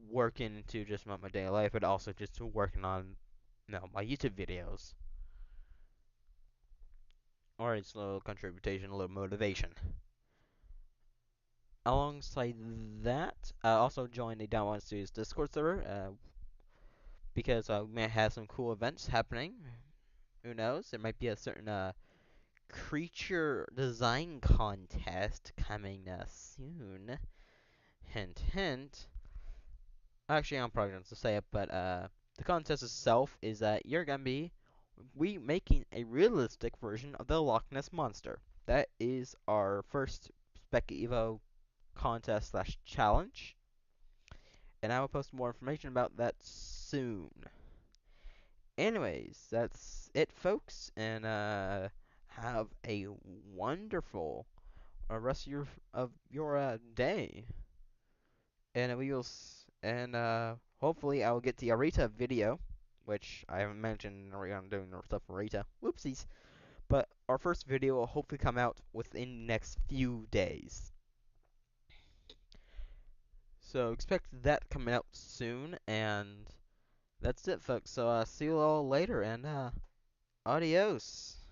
work into just my daily life, but also just working on my YouTube videos. Or it's a little contribution, a little motivation. Alongside that, also join the Din0boy1 Studios Discord server, because we may have some cool events happening. Who knows? There might be a certain creature design contest coming soon. Hint, hint. Actually, I'm probably going to say it, but the contest itself is that you're going to be making a realistic version of the Loch Ness Monster. That is our first Spec Evo contest slash challenge, and I will post more information about that soon. Anyways, that's it, folks, and have a wonderful rest of your day. And hopefully I will get the Arita video, which I haven't mentioned regarding doing stuff for Arita. Whoopsies. But our first video will hopefully come out within the next few days. So expect that coming out soon, and that's it, folks. So see you all later, and adios.